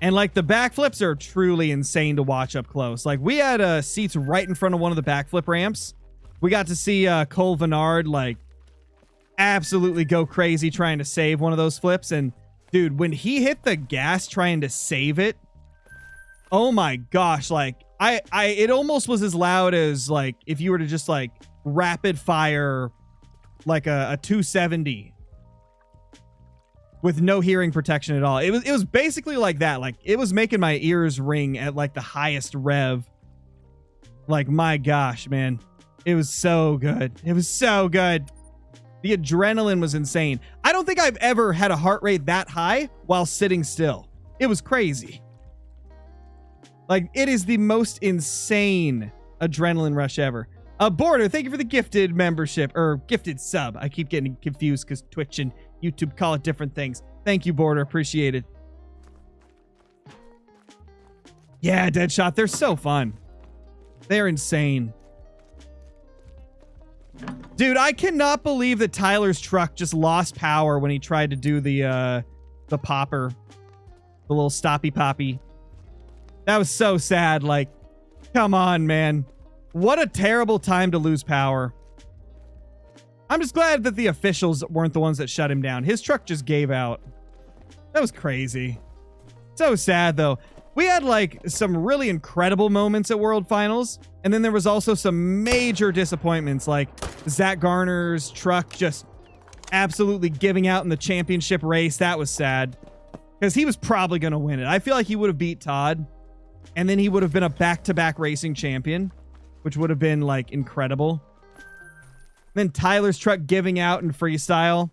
And like the backflips are truly insane to watch up close. Like, we had seats right in front of one of the backflip ramps. We got to see Cole Vennard like absolutely go crazy trying to save one of those flips. And dude, when he hit the gas trying to save it, oh my gosh, like it almost was as loud as like if you were to just like rapid fire like a 270 with no hearing protection at all. It was basically like that. Like, it was making my ears ring at like the highest rev. Like, my gosh, man. It was so good. It was so good. The adrenaline was insane. I don't think I've ever had a heart rate that high while sitting still. It was crazy. Like, it is the most insane adrenaline rush ever. Border, thank you for the gifted membership, or gifted sub. I keep getting confused because Twitch and YouTube call it different things. Thank you, Border. Appreciate it. Yeah, Deadshot, they're so fun. They're insane. Dude, I cannot believe that Tyler's truck just lost power when he tried to do the popper. The little stoppy poppy. That was so sad. Like, come on, man. What a terrible time to lose power. I'm just glad that the officials weren't the ones that shut him down. His truck just gave out. That was crazy. So sad, though. We had, like, some really incredible moments at World Finals. And then there was also some major disappointments, like Zach Garner's truck just absolutely giving out in the championship race. That was sad. Because he was probably going to win it. I feel like he would have beat Todd. And then he would have been a back-to-back racing champion, which would have been, like, incredible. Then Tyler's truck giving out in freestyle.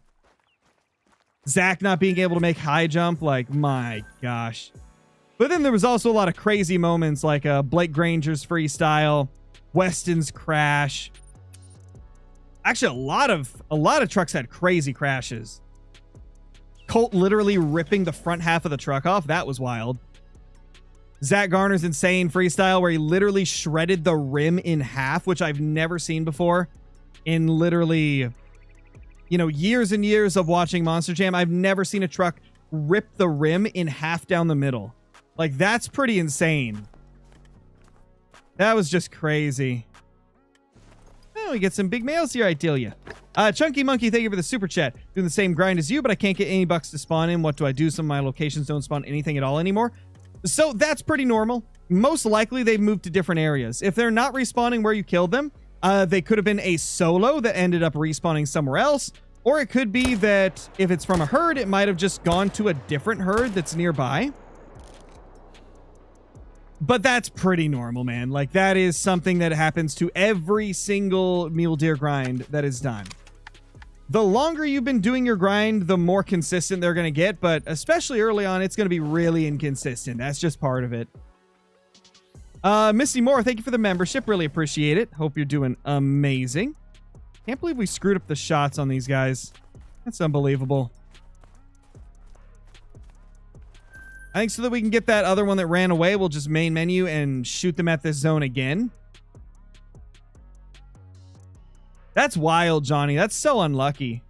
Zach not being able to make high jump. Like, my gosh. But then there was also a lot of crazy moments, like Blake Granger's freestyle, Weston's crash. Actually, a lot of trucks had crazy crashes. Colt literally ripping the front half of the truck off. That was wild. Zach Garner's insane freestyle where he literally shredded the rim in half, which I've never seen before in literally, you know, years and years of watching Monster Jam. I've never seen a truck rip the rim in half down the middle. Like, that's pretty insane. That was just crazy. Oh, we get some big mails here, I tell you. Chunky Monkey, thank you for the super chat. Doing the same grind as you, but I can't get any bucks to spawn in. What do I do? Some of my locations don't spawn anything at all anymore. So that's pretty normal. Most likely they've moved to different areas. If they're not respawning where you killed them, they could have been a solo that ended up respawning somewhere else. Or it could be that if it's from a herd, it might have just gone to a different herd that's nearby. But that's pretty normal, man. Like, that is something that happens to every single mule deer grind that is done. The longer you've been doing your grind, the more consistent they're going to get. But especially early on, it's going to be really inconsistent. That's just part of it. Misty Moore, thank you for the membership. Really appreciate it. Hope you're doing amazing. Can't believe we screwed up the shots on these guys. That's unbelievable. I think so that we can get that other one that ran away, we'll just main menu and shoot them at this zone again. That's wild, Johnny. That's so unlucky.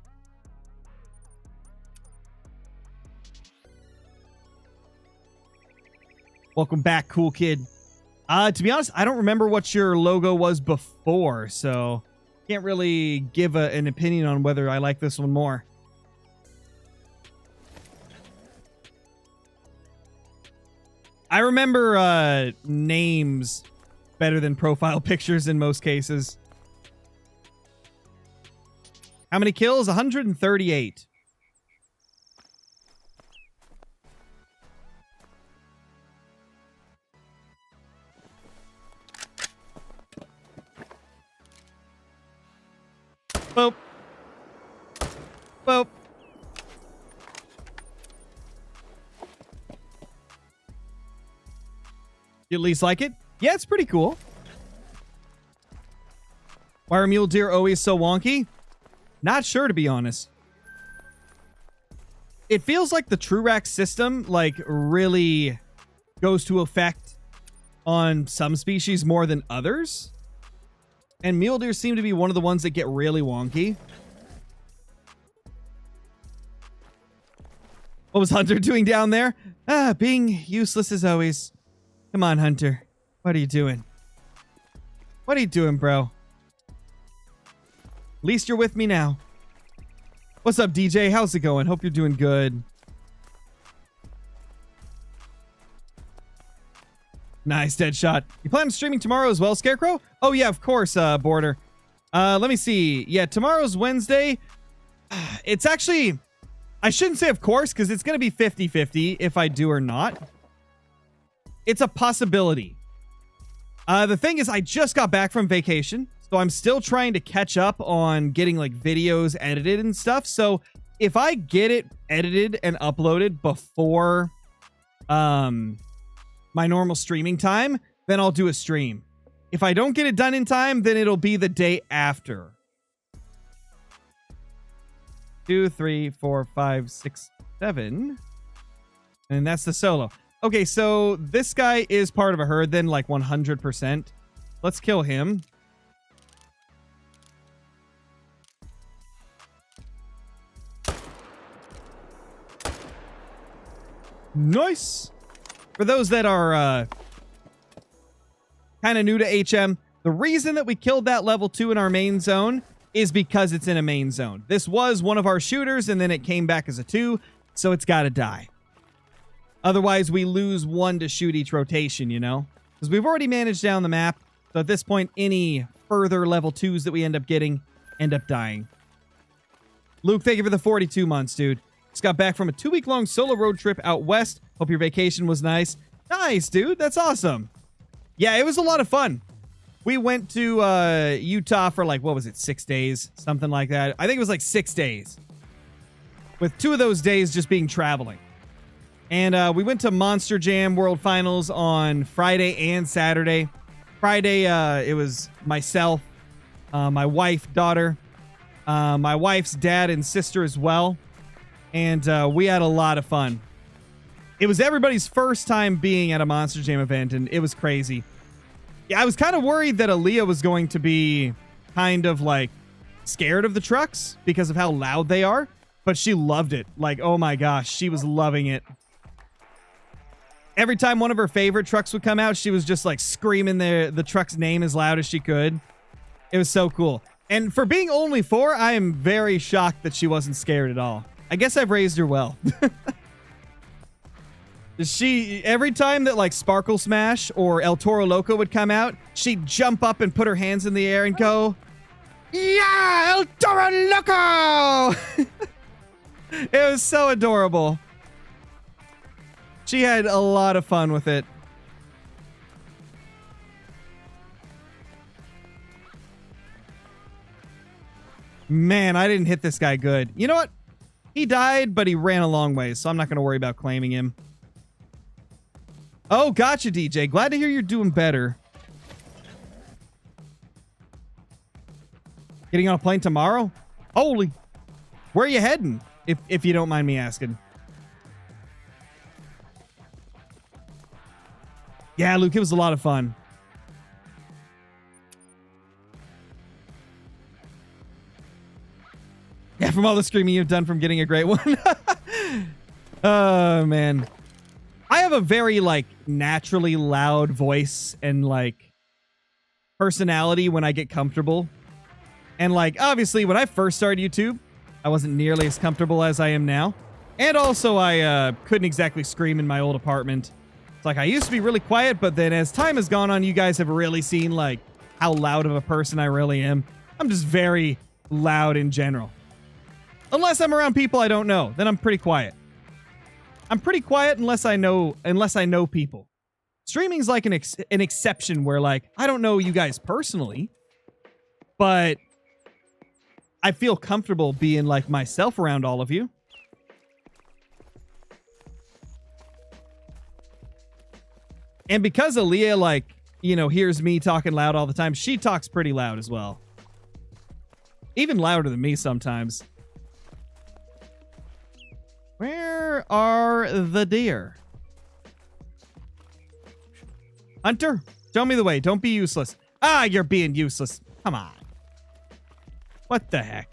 Welcome back, cool kid. To be honest, I don't remember what your logo was before, so can't really give an opinion on whether I like this one more. I remember names better than profile pictures in most cases. How many kills? 138. Boop. Boop. You at least like it? Yeah, it's pretty cool. Why are mule deer always so wonky? Not sure, to be honest. It feels like the true rack system, like, really goes to effect on some species more than others. And mule deer seem to be one of the ones that get really wonky. What was Hunter doing down there? Being useless as always. Come on, Hunter. What are you doing? What are you doing, bro? At least you're with me now. What's up, DJ? How's it going? Hope you're doing good. Nice, Deadshot. You plan on streaming tomorrow as well, Scarecrow? Oh, yeah, of course, Border. Let me see. Yeah, tomorrow's Wednesday. It's actually... I shouldn't say of course, because it's going to be 50-50 if I do or not. It's a possibility. The thing is, I just got back from vacation, so I'm still trying to catch up on getting, like, videos edited and stuff. So if I get it edited and uploaded before my normal streaming time, then I'll do a stream. If I don't get it done in time, then it'll be the day after. 2, 3, 4, 5, 6, 7. And that's the solo. Okay, so this guy is part of a herd then, like 100%. Let's kill him. Nice. For those that are kind of new to HM, the reason that we killed that level 2 in our main zone is because it's in a main zone. This was one of our shooters, and then it came back as a 2, so it's got to die. Otherwise, we lose 1 to shoot each rotation, you know? Because we've already managed down the map, so at this point, any further level 2s that we end up getting end up dying. Luke, thank you for the 42 months, dude. Just got back from a 2-week-long solo road trip out west. Hope your vacation was nice. Nice, dude. That's awesome. Yeah, it was a lot of fun. We went to Utah for like, what was it, 6 days? Something like that. I think it was like 6 days. With 2 of those days just being traveling. And we went to Monster Jam World Finals on Friday and Saturday. Friday, it was myself, my wife, daughter, my wife's dad and sister as well. And we had a lot of fun. It was everybody's first time being at a Monster Jam event, and it was crazy. Yeah, I was kind of worried that Aaliyah was going to be kind of like scared of the trucks because of how loud they are, but she loved it. Like, oh my gosh, she was loving it. Every time one of her favorite trucks would come out, she was just like screaming the truck's name as loud as she could. It was so cool. And for being only 4, I am very shocked that she wasn't scared at all. I guess I've raised her well. Every time that like Sparkle Smash or El Toro Loco would come out, she'd jump up and put her hands in the air and go, "Yeah, El Toro Loco!" It was so adorable. She had a lot of fun with it. Man, I didn't hit this guy good. You know what? He died, but he ran a long way, so I'm not going to worry about claiming him. Oh, gotcha, DJ. Glad to hear you're doing better. Getting on a plane tomorrow? Holy. Where are you heading, if you don't mind me asking? Yeah, Luke, it was a lot of fun. Yeah, from all the screaming you've done from getting a great one. Oh, man. I have a very, like, naturally loud voice and, like, personality when I get comfortable. And, like, obviously, when I first started YouTube, I wasn't nearly as comfortable as I am now. And also, I couldn't exactly scream in my old apartment. It's like, I used to be really quiet, but then as time has gone on, you guys have really seen, like, how loud of a person I really am. I'm just very loud in general. Unless I'm around people I don't know, then I'm pretty quiet. I'm pretty quiet unless I know people. Streaming's like an exception where, like, I don't know you guys personally, but I feel comfortable being like myself around all of you. And because Aaliyah, like, you know, hears me talking loud all the time, she talks pretty loud as well. Even louder than me sometimes. Where are the deer? Hunter, show me the way. Don't be useless. Ah, you're being useless. Come on. What the heck?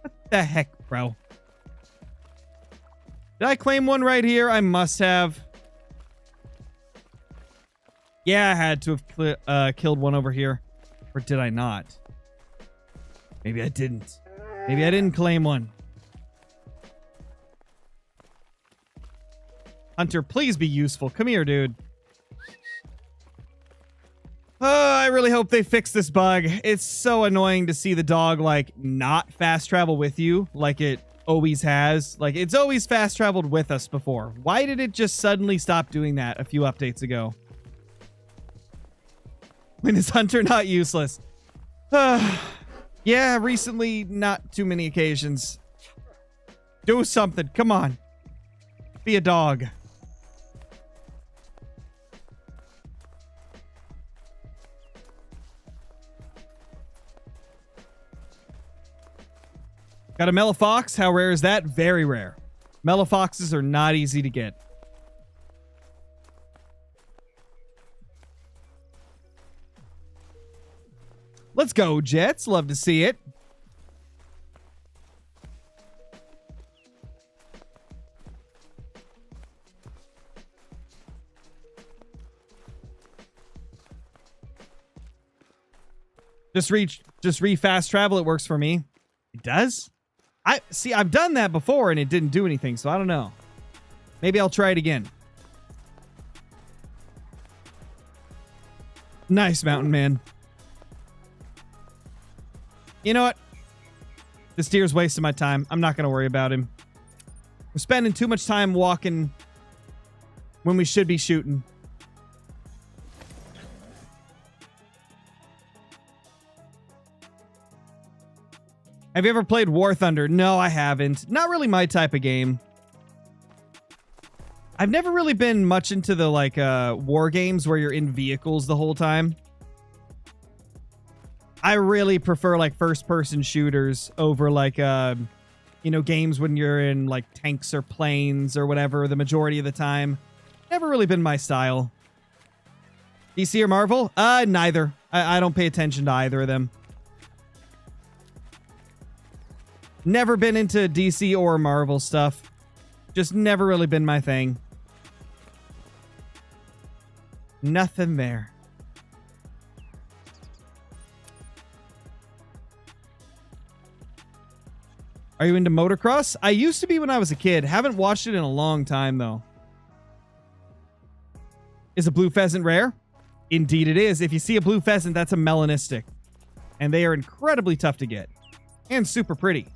What the heck, bro? Did I claim one right here? I must have. Yeah, I had to have killed one over here. Or did I not? Maybe I didn't. Maybe I didn't claim one. Hunter, please be useful. Come here, dude. Oh, I really hope they fix this bug. It's so annoying to see the dog, like, not fast travel with you like it always has. Like, it's always fast traveled with us before. Why did it just suddenly stop doing that a few updates ago? When is Hunter not useless? Yeah, recently, not too many occasions. Do something. Come on. Be a dog. Got a Melifox. How rare is that? Very rare. Melifoxes are not easy to get. Let's go, Jets. Love to see it. Just fast travel. It works for me. It does? I've done that before and it didn't do anything, so I don't know. Maybe I'll try it again. Nice, Mountain Man. You know what? This deer's wasting my time. I'm not going to worry about him. We're spending too much time walking when we should be shooting. Have you ever played War Thunder? No, I haven't. Not really my type of game. I've never really been much into the like war games where you're in vehicles the whole time. I really prefer like first-person shooters over like you know, games when you're in like tanks or planes or whatever the majority of the time. Never really been my style. DC or Marvel? Neither. I don't pay attention to either of them. Never been into DC or Marvel stuff. Just never really been my thing. Nothing there. Are you into motocross? I used to be when I was a kid. Haven't watched it in a long time, though. Is a blue pheasant rare? Indeed it is. If you see a blue pheasant, that's a melanistic. And they are incredibly tough to get. And super pretty.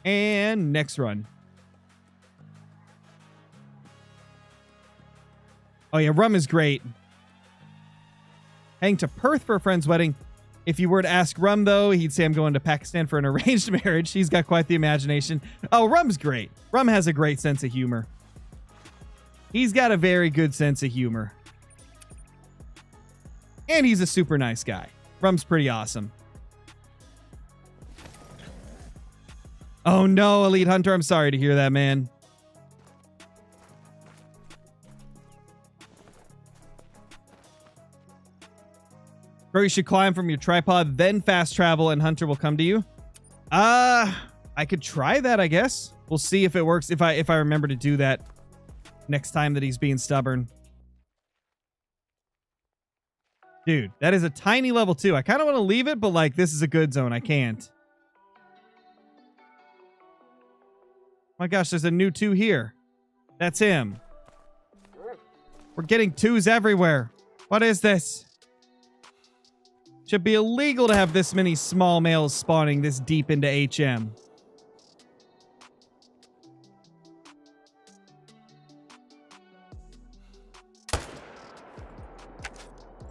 And next run. Oh yeah, rum is great. Heading to Perth for a friend's wedding. If you were to ask Rum, though, he'd say I'm going to Pakistan for an arranged marriage. He's got quite the imagination. Oh, Rum's great. Rum has a great sense of humor. He's got a very good sense of humor. And he's a super nice guy. Rum's pretty awesome. Oh no, Elite Hunter, I'm sorry to hear that, man. Bro, you should climb from your tripod, then fast travel, and Hunter will come to you. I could try that, I guess. We'll see if it works, if I remember to do that next time that he's being stubborn. Dude, that is a tiny level 2. I kind of want to leave it, but like, this is a good zone. I can't. My gosh, there's a new 2 here. That's him. We're getting 2s everywhere. What is this? Should be illegal to have this many small males spawning this deep into HM.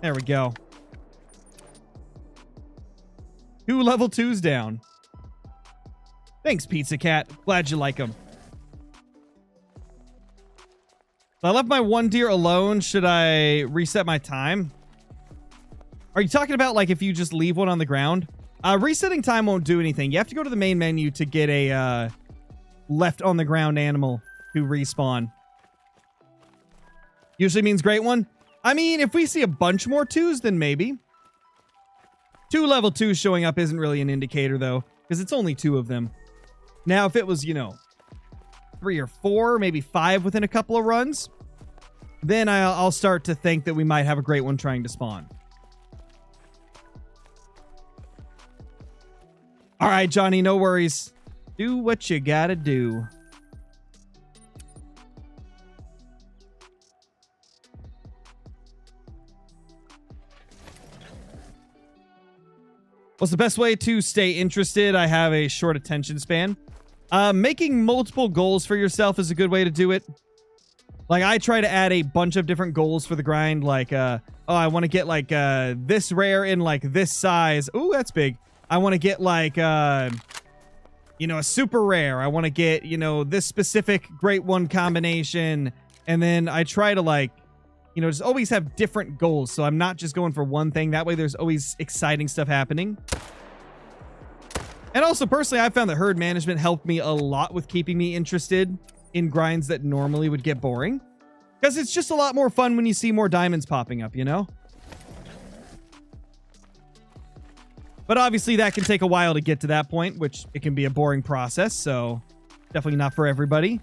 There we go. 2 level 2s down. Thanks, Pizza Cat. Glad you like them. I left my 1 deer alone. Should I reset my time? Are you talking about like if you just leave one on the ground? Resetting time won't do anything. You have to go to the main menu to get a left on the ground animal to respawn. Usually means great one. I mean, if we see a bunch more 2s, then maybe. 2 level 2s showing up isn't really an indicator though, because it's only 2 of them. Now, if it was, you know, 3 or 4, maybe 5 within a couple of runs, then I'll start to think that we might have a great one trying to spawn. All right, Johnny, no worries. Do what you gotta do. What's the best way to stay interested? I have a short attention span. Making multiple goals for yourself is a good way to do it. Like, I try to add a bunch of different goals for the grind. Like, oh, I want to get, like, this rare in, like, this size. Ooh, that's big. I want to get, like, you know, a super rare. I want to get, you know, this specific great one combination. And then I try to, like, you know, just always have different goals. So I'm not just going for one thing. That way there's always exciting stuff happening. And also, personally, I found that herd management helped me a lot with keeping me interested in grinds that normally would get boring. Because it's just a lot more fun when you see more diamonds popping up, you know? But obviously, that can take a while to get to that point, which it can be a boring process, so definitely not for everybody.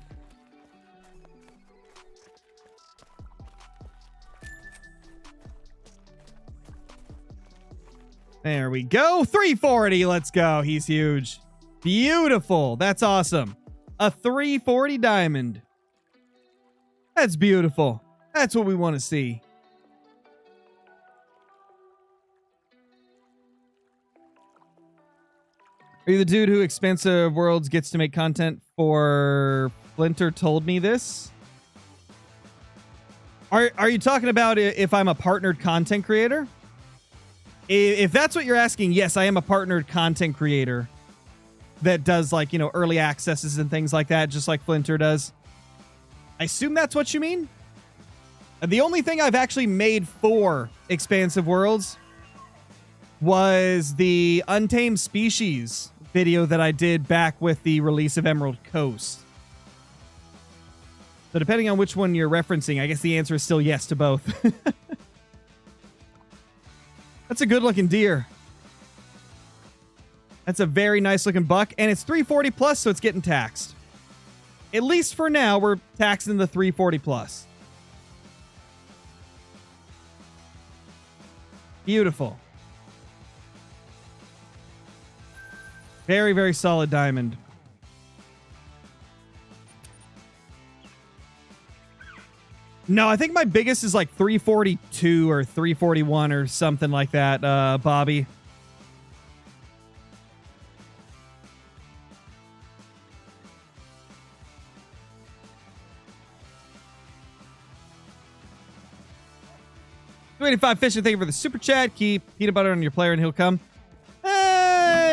There we go. 340. Let's go. He's huge. Beautiful. That's awesome. A 340 diamond. That's beautiful. That's what we want to see. Are you the dude who Expansive Worlds gets to make content for? Flinter told me this. Are you talking about if I'm a partnered content creator? If that's what you're asking, yes, I am a partnered content creator that does, like, you know, early accesses and things like that, just like Flinter does. I assume that's what you mean. The only thing I've actually made for Expansive Worlds was the Untamed Species video that I did back with the release of Emerald Coast. So depending on which one you're referencing, I guess the answer is still yes to both. That's a good looking deer. That's a very nice looking buck, and it's 340 plus, so it's getting taxed. At least for now, we're taxing the 340 plus. Beautiful. Very, very solid diamond. No, I think my biggest is like 342 or 341 or something like that, Bobby. $285 Fisher, thank you for the super chat. Keep peanut butter on your player and he'll come.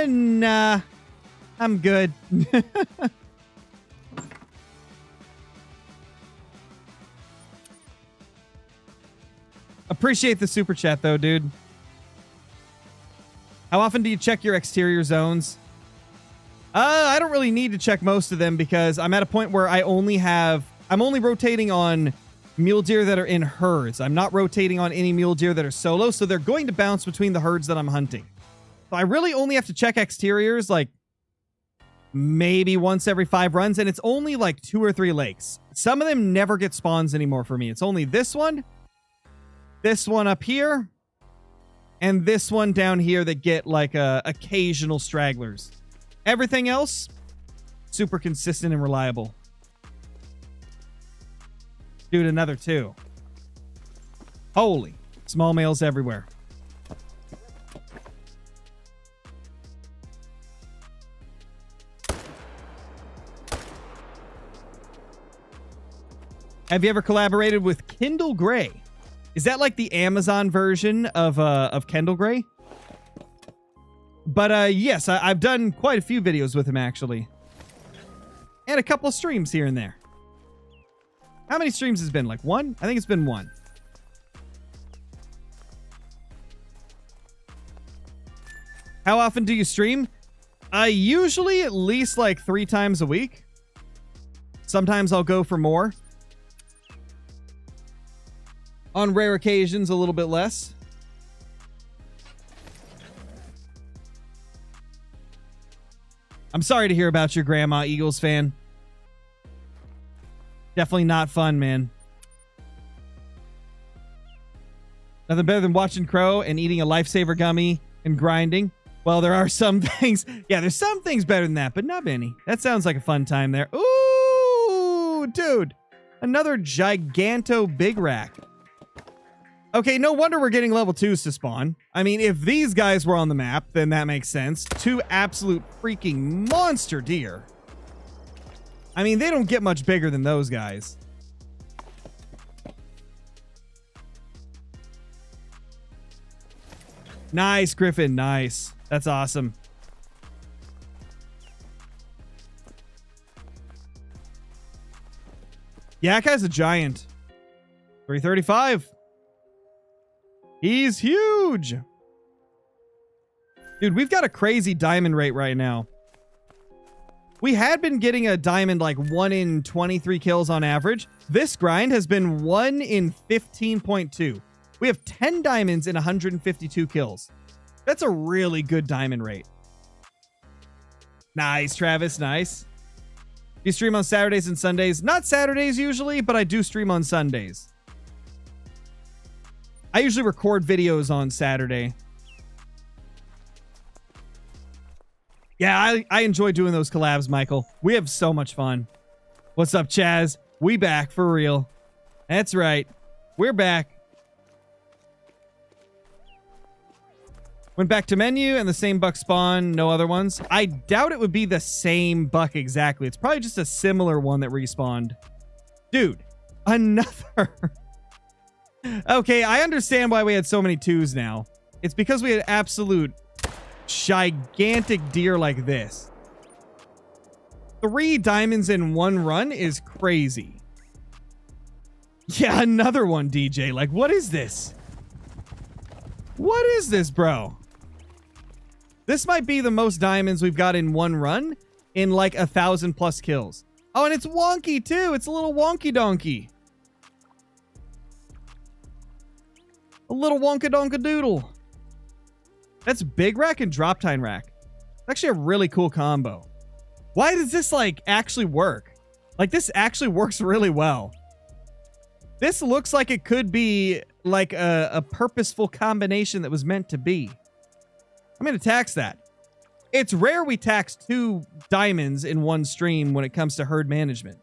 Nah. I'm good. Appreciate the super chat, though, dude. How often do you check your exterior zones? I don't really need to check most of them because I'm at a point where I'm only rotating on mule deer that are in herds. I'm not rotating on any mule deer that are solo, so they're going to bounce between the herds that I'm hunting. So I really only have to check exteriors like maybe once every 5 runs, and it's only like 2 or 3 lakes. Some of them never get spawns anymore for me. It's only this one up here, and this one down here that get like occasional stragglers. Everything else, super consistent and reliable. Dude, another 2. Holy, small males everywhere. Have you ever collaborated with Kendall Gray? Is that like the Amazon version of Kendall Gray? But yes, I've done quite a few videos with him, actually. And a couple of streams here and there. How many streams has been? Like 1? I think it's been 1. How often do you stream? Usually at least like 3 times a week. Sometimes I'll go for more. On rare occasions, a little bit less. I'm sorry to hear about your grandma, Eagles fan. Definitely not fun, man. Nothing better than watching Crow and eating a lifesaver gummy and grinding. Well, there are some things. Yeah, there's some things better than that, but not many. That sounds like a fun time there. Ooh, dude. Another giganto big rack. Okay, no wonder we're getting level 2s to spawn. I mean, if these guys were on the map, then that makes sense. 2 absolute freaking monster deer. I mean, they don't get much bigger than those guys. Nice, Griffin. Nice. That's awesome. Yeah, that guy's a giant. 335. He's huge. Dude, we've got a crazy diamond rate right now. We had been getting a diamond like 1 in 23 kills on average. This grind has been 1 in 15.2. We have 10 diamonds in 152 kills. That's a really good diamond rate. Nice, Travis. Nice. You stream on Saturdays and Sundays. Not Saturdays usually, but I do stream on Sundays. I usually record videos on Saturday. Yeah, I enjoy doing those collabs, Michael. We have so much fun. What's up, Chaz? We back for real. That's right. We're back. Went back to menu and the same buck spawn, no other ones. I doubt it would be the same buck exactly. It's probably just a similar one that respawned. Dude, another. Okay, I understand why we had so many 2s now. It's because we had absolute gigantic deer like this. 3 diamonds in 1 run is crazy. Yeah, another one, DJ. Like, what is this? What is this, bro? This might be the most diamonds we've got in 1 run in like 1,000+ kills. Oh, and it's wonky too. It's a little wonky donkey. A little wonka donka doodle. That's big rack and drop time rack. It's actually a really cool combo. Why does this like actually work? Like this actually works really well. This looks like it could be like a purposeful combination that was meant to be. I'm going to tax that. It's rare we tax 2 diamonds in 1 stream when it comes to herd management.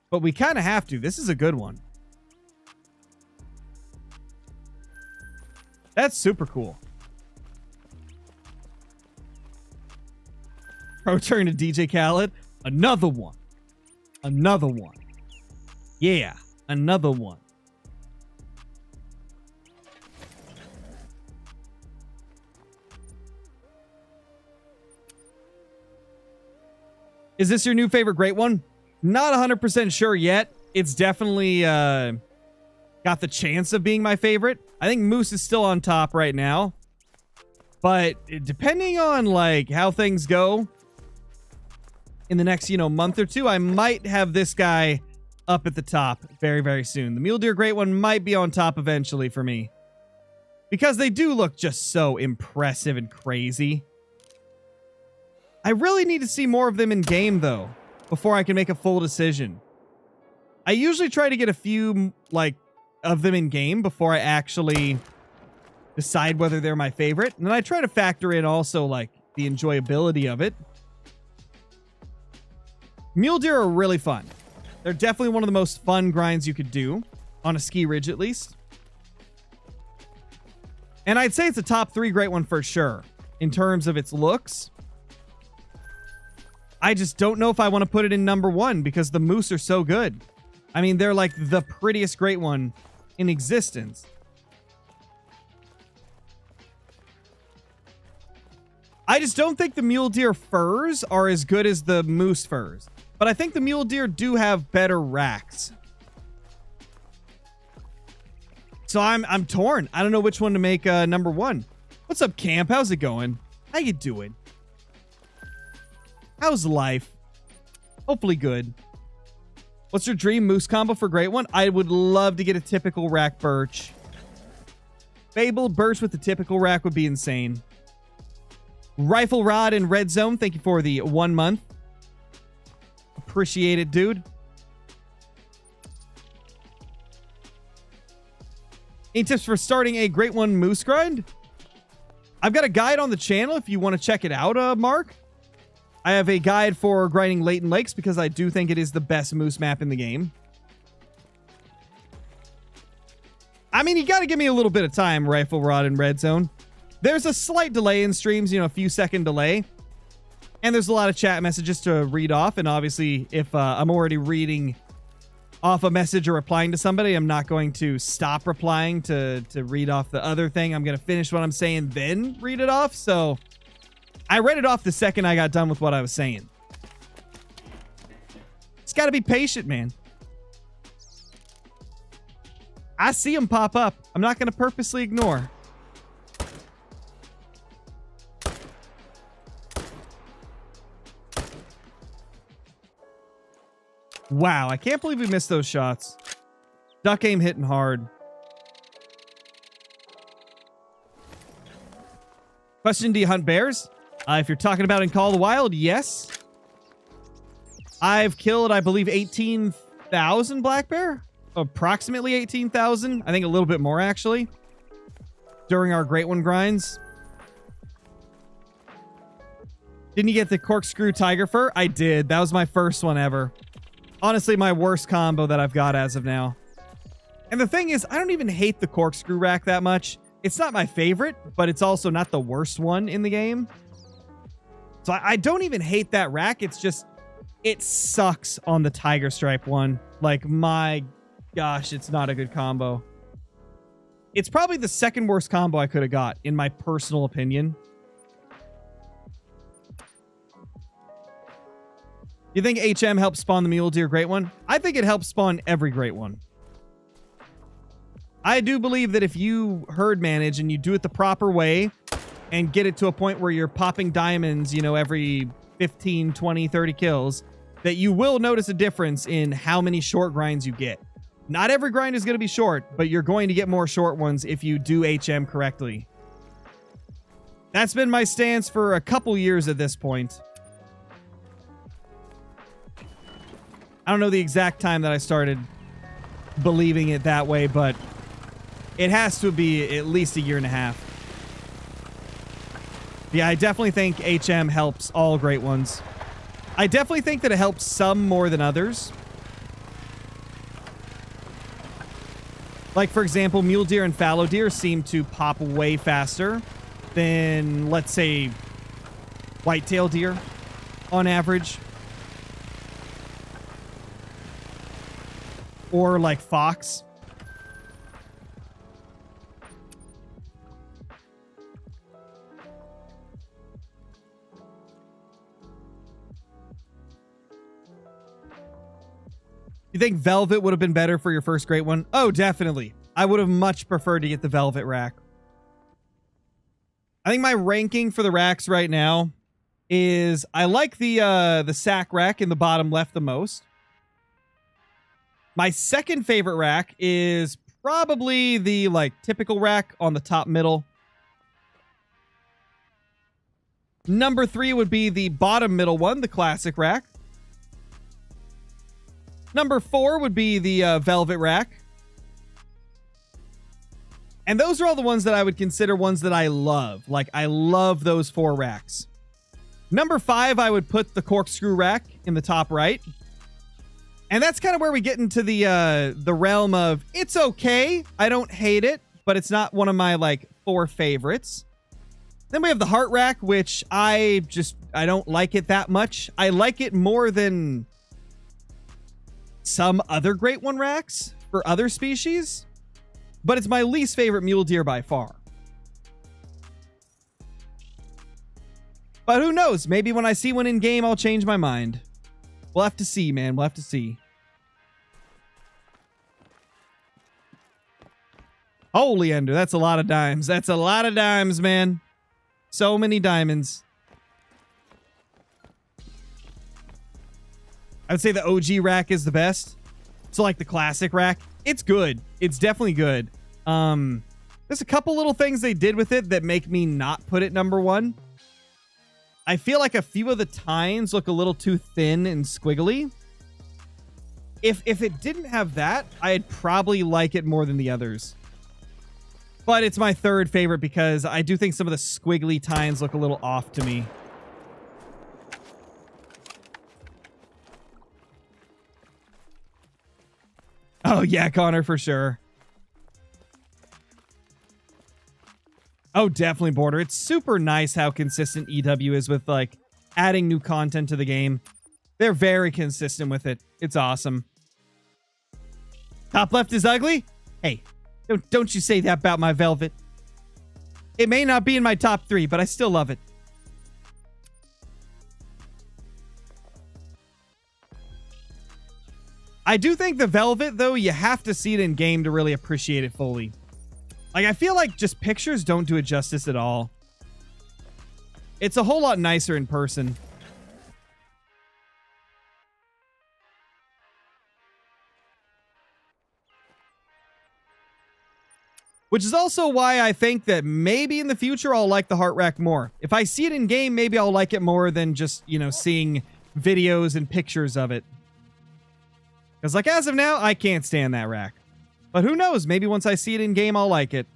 But we kind of have to. This is a good one. That's super cool. Pro turn to DJ Khaled. Another one. Another one. Yeah, another one. Is this your new favorite great one? Not 100% sure yet. It's definitely got the chance of being my favorite. I think Moose is still on top right now. But depending on like how things go in the next, month or 2, I might have this guy up at the top very, very soon. The Mule Deer Great One might be on top eventually for me. Because they do look just so impressive and crazy. I really need to see more of them in game, though, before I can make a full decision. I usually try to get a few, of them in game before I actually decide whether they're my favorite. And then I try to factor in also, the enjoyability of it. Mule deer are really fun. They're definitely one of the most fun grinds you could do, on a ski ridge at least. And I'd say it's a top 3 great one for sure, in terms of its looks. I just don't know if I want to put it in number 1 because the moose are so good. I mean, they're like the prettiest great one in existence. I just don't think the mule deer furs are as good as the moose furs. But I think the mule deer do have better racks. So I'm torn. I don't know which one to make number 1. What's up, Camp? How's it going? How you doing? How's life? Hopefully good. What's your dream moose combo for great one? I would love to get a typical rack birch. Fabled birch with the typical rack would be insane. Rifle rod in red zone. Thank you for the 1 month. Appreciate it, dude. Any tips for starting a great one moose grind? I've got a guide on the channel if you want to check it out, Mark. I have a guide for grinding Leighton Lakes because I do think it is the best moose map in the game. I mean, you got to give me a little bit of time, Rifle Rod in Red Zone. There's a slight delay in streams, a few second delay. And there's a lot of chat messages to read off. And obviously, if I'm already reading off a message or replying to somebody, I'm not going to stop replying to read off the other thing. I'm going to finish what I'm saying, then read it off. So I read it off the second I got done with what I was saying. It's got to be patient, man. I see them pop up. I'm not going to purposely ignore. Wow, I can't believe we missed those shots. Duck aim hitting hard. Question, do you hunt bears? If you're talking about in Call of the Wild, yes. I've killed, I believe, 18,000 black bear. Approximately 18,000. I think a little bit more, actually. During our Great One grinds. Didn't you get the corkscrew tiger fur? I did. That was my first one ever. Honestly, my worst combo that I've got as of now. And the thing is, I don't even hate the corkscrew rack that much. It's not my favorite, but it's also not the worst one in the game. So I don't even hate that rack. It's just, it sucks on the tiger stripe one. Like, my gosh, it's not a good combo. It's probably the second worst combo I could have got, in my personal opinion. You think HM helps spawn the Mule Deer Great One? I think it helps spawn every Great One. I do believe that if you herd manage and you do it the proper way and get it to a point where you're popping diamonds, you know, every 15, 20, 30 kills, that you will notice a difference in how many short grinds you get. Not every grind is going to be short, but you're going to get more short ones if you do HM correctly. That's been my stance for a couple years at this point. I don't know the exact time that I started believing it that way, but it has to be at least a year and a half. Yeah, I definitely think HM helps all Great Ones. I definitely think that it helps some more than others. Like, for example, mule deer and fallow deer seem to pop way faster than, let's say, whitetail deer on average. Or like fox. You think velvet would have been better for your first Great One? Oh, definitely. I would have much preferred to get the velvet rack. I think my ranking for the racks right now is I like the sack rack in the bottom left the most. My second favorite rack is probably the like typical rack on the top middle. Number 3 would be the bottom middle one, the classic rack. Number 4 would be the velvet rack. And those are all the ones that I would consider ones that I love. Like, I love those 4 racks. Number 5, I would put the corkscrew rack in the top right. And that's kind of where we get into the realm of, it's okay. I don't hate it, but it's not one of my, like, 4 favorites. Then we have the heart rack, which I don't like it that much. I like it more than some other Great One racks for other species, but it's my least favorite mule deer by far. But who knows? Maybe when I see one in game, I'll change my mind. We'll have to see, man. We'll have to see. Holy Ender, that's a lot of dimes. That's a lot of dimes, man. So many diamonds. I would say the OG rack is the best. So like the classic rack, it's good. It's definitely good. There's a couple little things they did with it that make me not put it number 1. I feel like a few of the tines look a little too thin and squiggly. If it didn't have that, I'd probably like it more than the others. But it's my third favorite because I do think some of the squiggly tines look a little off to me. Oh, yeah, Connor, for sure. Oh, definitely, Border. It's super nice how consistent EW is with, like, adding new content to the game. They're very consistent with it. It's awesome. Top left is ugly? Hey, don't you say that about my velvet. It may not be in my top 3, but I still love it. I do think the velvet, though, you have to see it in game to really appreciate it fully. Like, I feel like just pictures don't do it justice at all. It's a whole lot nicer in person. Which is also why I think that maybe in the future I'll like the heart rack more. If I see it in game, maybe I'll like it more than just, you know, seeing videos and pictures of it. Because, like, as of now, I can't stand that rack. But who knows? Maybe once I see it in game, I'll like it.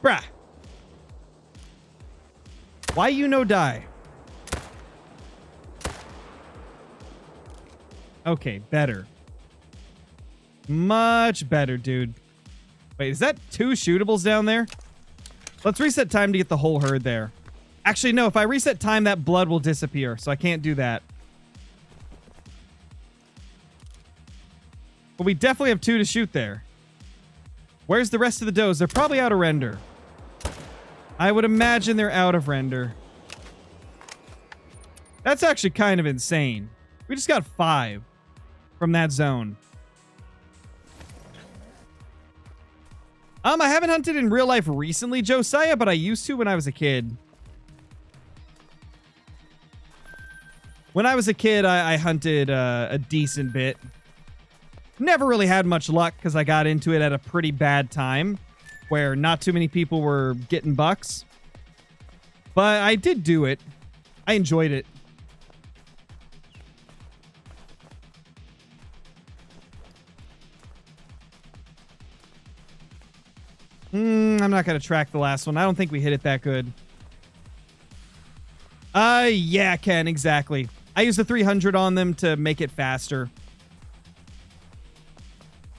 Bruh. Why you no die? Okay, better. Much better, dude. Wait, is that 2 shootables down there? Let's reset time to get the whole herd there. Actually, no, if I reset time, that blood will disappear, so I can't do that. But we definitely have 2 to shoot there. Where's the rest of the does? They're probably out of render. I would imagine they're out of render. That's actually kind of insane. We just got 5 from that zone. I haven't hunted in real life recently, Josiah, but I used to when I was a kid. When I was a kid, I hunted a decent bit. Never really had much luck because I got into it at a pretty bad time where not too many people were getting bucks. But I did do it. I enjoyed it. I'm not going to track the last one. I don't think we hit it that good. Yeah, Ken, exactly. I used the 300 on them to make it faster.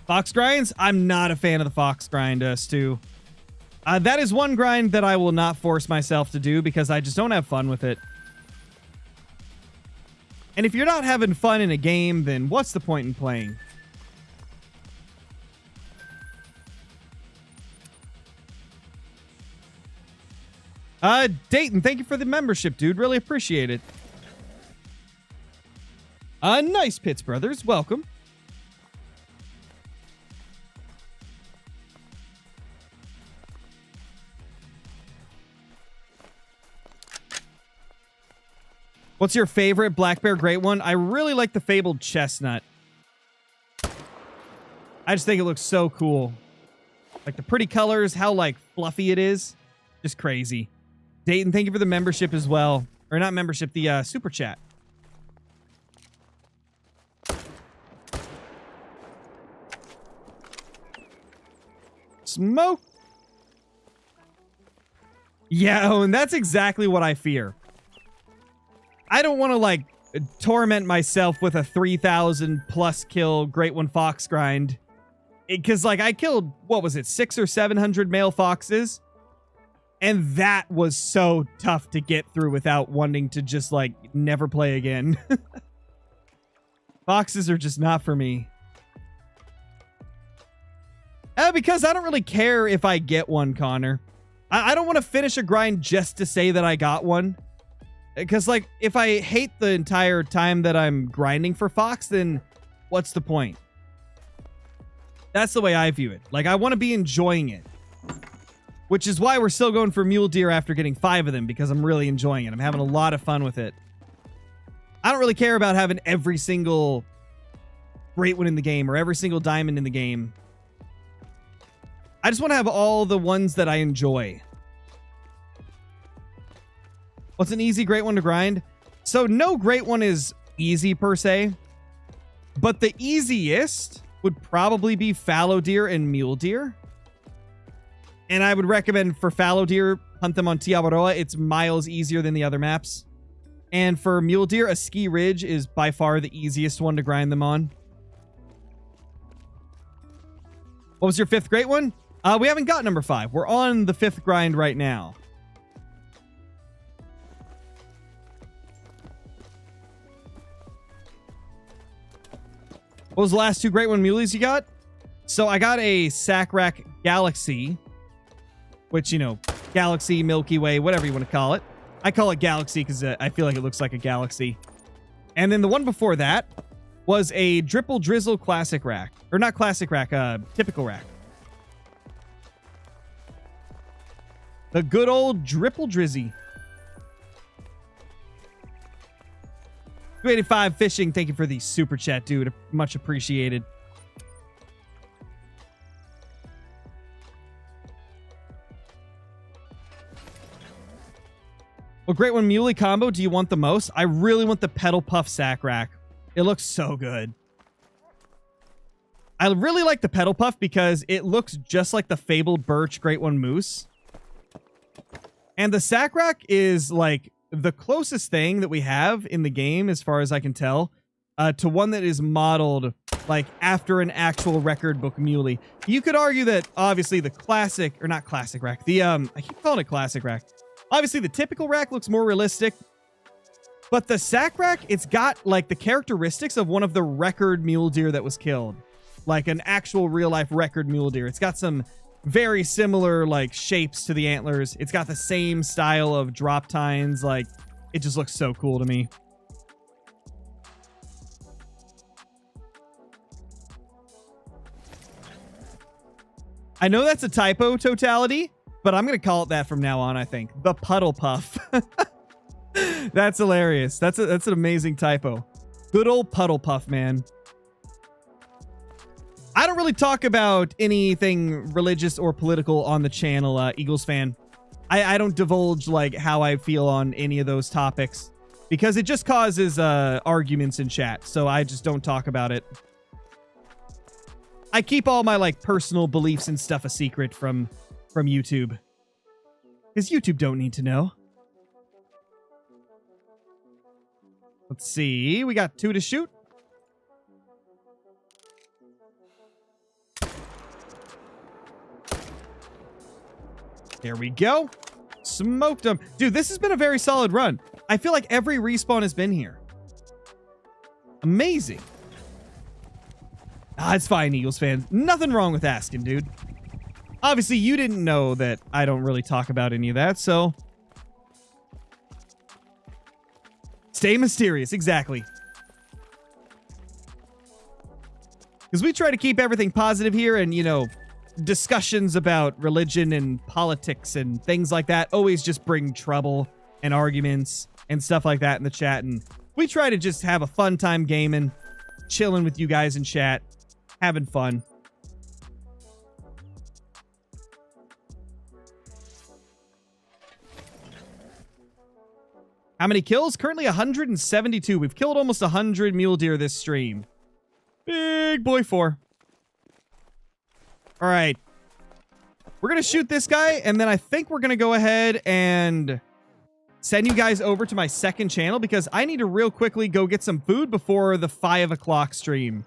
Fox grinds? I'm not a fan of the fox grind, Stu. That is one grind that I will not force myself to do because I just don't have fun with it. And if you're not having fun in a game, then what's the point in playing? Dayton, thank you for the membership, dude. Really appreciate it. Nice, Pitts Brothers. Welcome. What's your favorite Black Bear Great One? I really like the Fabled Chestnut. I just think it looks so cool. Like the pretty colors, how like fluffy it is. Just crazy. Dayton, thank you for the membership as well. Or not membership, the super chat. Smoke. Yeah, and that's exactly what I fear. I don't want to, like, torment myself with a 3,000 plus kill Great One Fox grind. Because, like, I killed, what was it, 600 or 700 male foxes? And that was so tough to get through without wanting to just, like, never play again. Foxes are just not for me. Because I don't really care if I get one, Connor. I don't want to finish a grind just to say that I got one. Because, like, if I hate the entire time that I'm grinding for Fox, then what's the point? That's the way I view it. Like, I want to be enjoying it. Which is why we're still going for Mule Deer after getting 5 of them, because I'm really enjoying it. I'm having a lot of fun with it. I don't really care about having every single Great One in the game or every single diamond in the game. I just want to have all the ones that I enjoy. What's an easy Great One to grind? So no Great One is easy per se, but the easiest would probably be Fallow Deer and Mule Deer. And I would recommend for Fallow Deer, hunt them on Tiawaroa. It's miles easier than the other maps. And for Mule Deer, a Ski Ridge is by far the easiest one to grind them on. What was your 5th Great One? We haven't got number 5. We're on the 5th grind right now. What was the last 2 Great One Muleys you got? So I got a Sack Rack Galaxy, which, you know, Galaxy, Milky Way, whatever you want to call it. I call it Galaxy because I feel like it looks like a galaxy. And then the one before that was a Dripple Drizzle Classic Rack. Or not Classic Rack, Typical Rack. The good old Dripple Drizzy. 285 Fishing, thank you for the super chat, dude. Much appreciated. What Great One Muley combo do you want the most? I really want the Pedal Puff Sack Rack. It looks so good. I really like the Pedal Puff because it looks just like the fabled Birch Great One Moose. And the Sack Rack is like the closest thing that we have in the game, as far as I can tell, to one that is modeled like after an actual record book muley. You could argue that obviously the classic, or not classic rack, the I keep calling it classic rack. Obviously the typical rack looks more realistic, but the Sack Rack, it's got like the characteristics of one of the record mule deer that was killed, like an actual real life record mule deer. It's got some very similar like shapes to the antlers. It's got the same style of drop tines. Like, it just looks so cool to me. I know that's a typo, Totality, but I'm going to call it that from now on, I think. The Puddle Puff. That's hilarious. That's an amazing typo. Good old Puddle Puff, man. I don't really talk about anything religious or political on the channel, Eagles fan. I don't divulge like how I feel on any of those topics because it just causes arguments in chat. So I just don't talk about it. I keep all my like personal beliefs and stuff a secret from YouTube, because YouTube don't need to know. Let's see. We got 2 to shoot. There we go. Smoked them. Dude, this has been a very solid run. I feel like every respawn has been here. Amazing. Ah, it's fine, Eagles fans. Nothing wrong with asking, dude. Obviously, you didn't know that I don't really talk about any of that, so... Stay mysterious, exactly. Because we try to keep everything positive here, and, you know, discussions about religion and politics and things like that always just bring trouble and arguments and stuff like that in the chat, and we try to just have a fun time gaming, chilling with you guys in chat, having fun. How many kills? Currently 172. We've killed almost 100 mule deer this stream. Big boy 4. All right. We're going to shoot this guy, and then I think we're going to go ahead and send you guys over to my second channel because I need to real quickly go get some food before the 5 o'clock stream.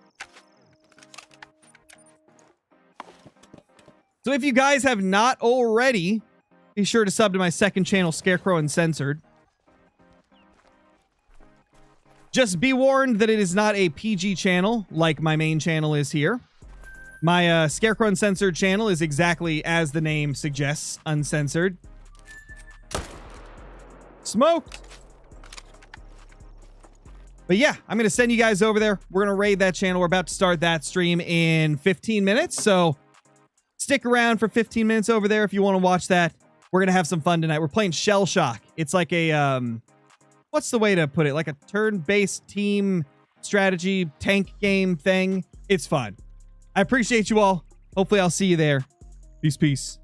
So if you guys have not already, be sure to sub to my second channel, Scarecrow Uncensored. Just be warned that it is not a PG channel like my main channel is here. My Scarecrow Uncensored channel is exactly as the name suggests, uncensored. Smoked! But yeah, I'm going to send you guys over there. We're going to raid that channel. We're about to start that stream in 15 minutes, so stick around for 15 minutes over there if you want to watch that. We're going to have some fun tonight. We're playing Shell Shock. It's like a, what's the way to put it? Like a turn-based team strategy tank game thing. It's fun. I appreciate you all. Hopefully I'll see you there. Peace, peace.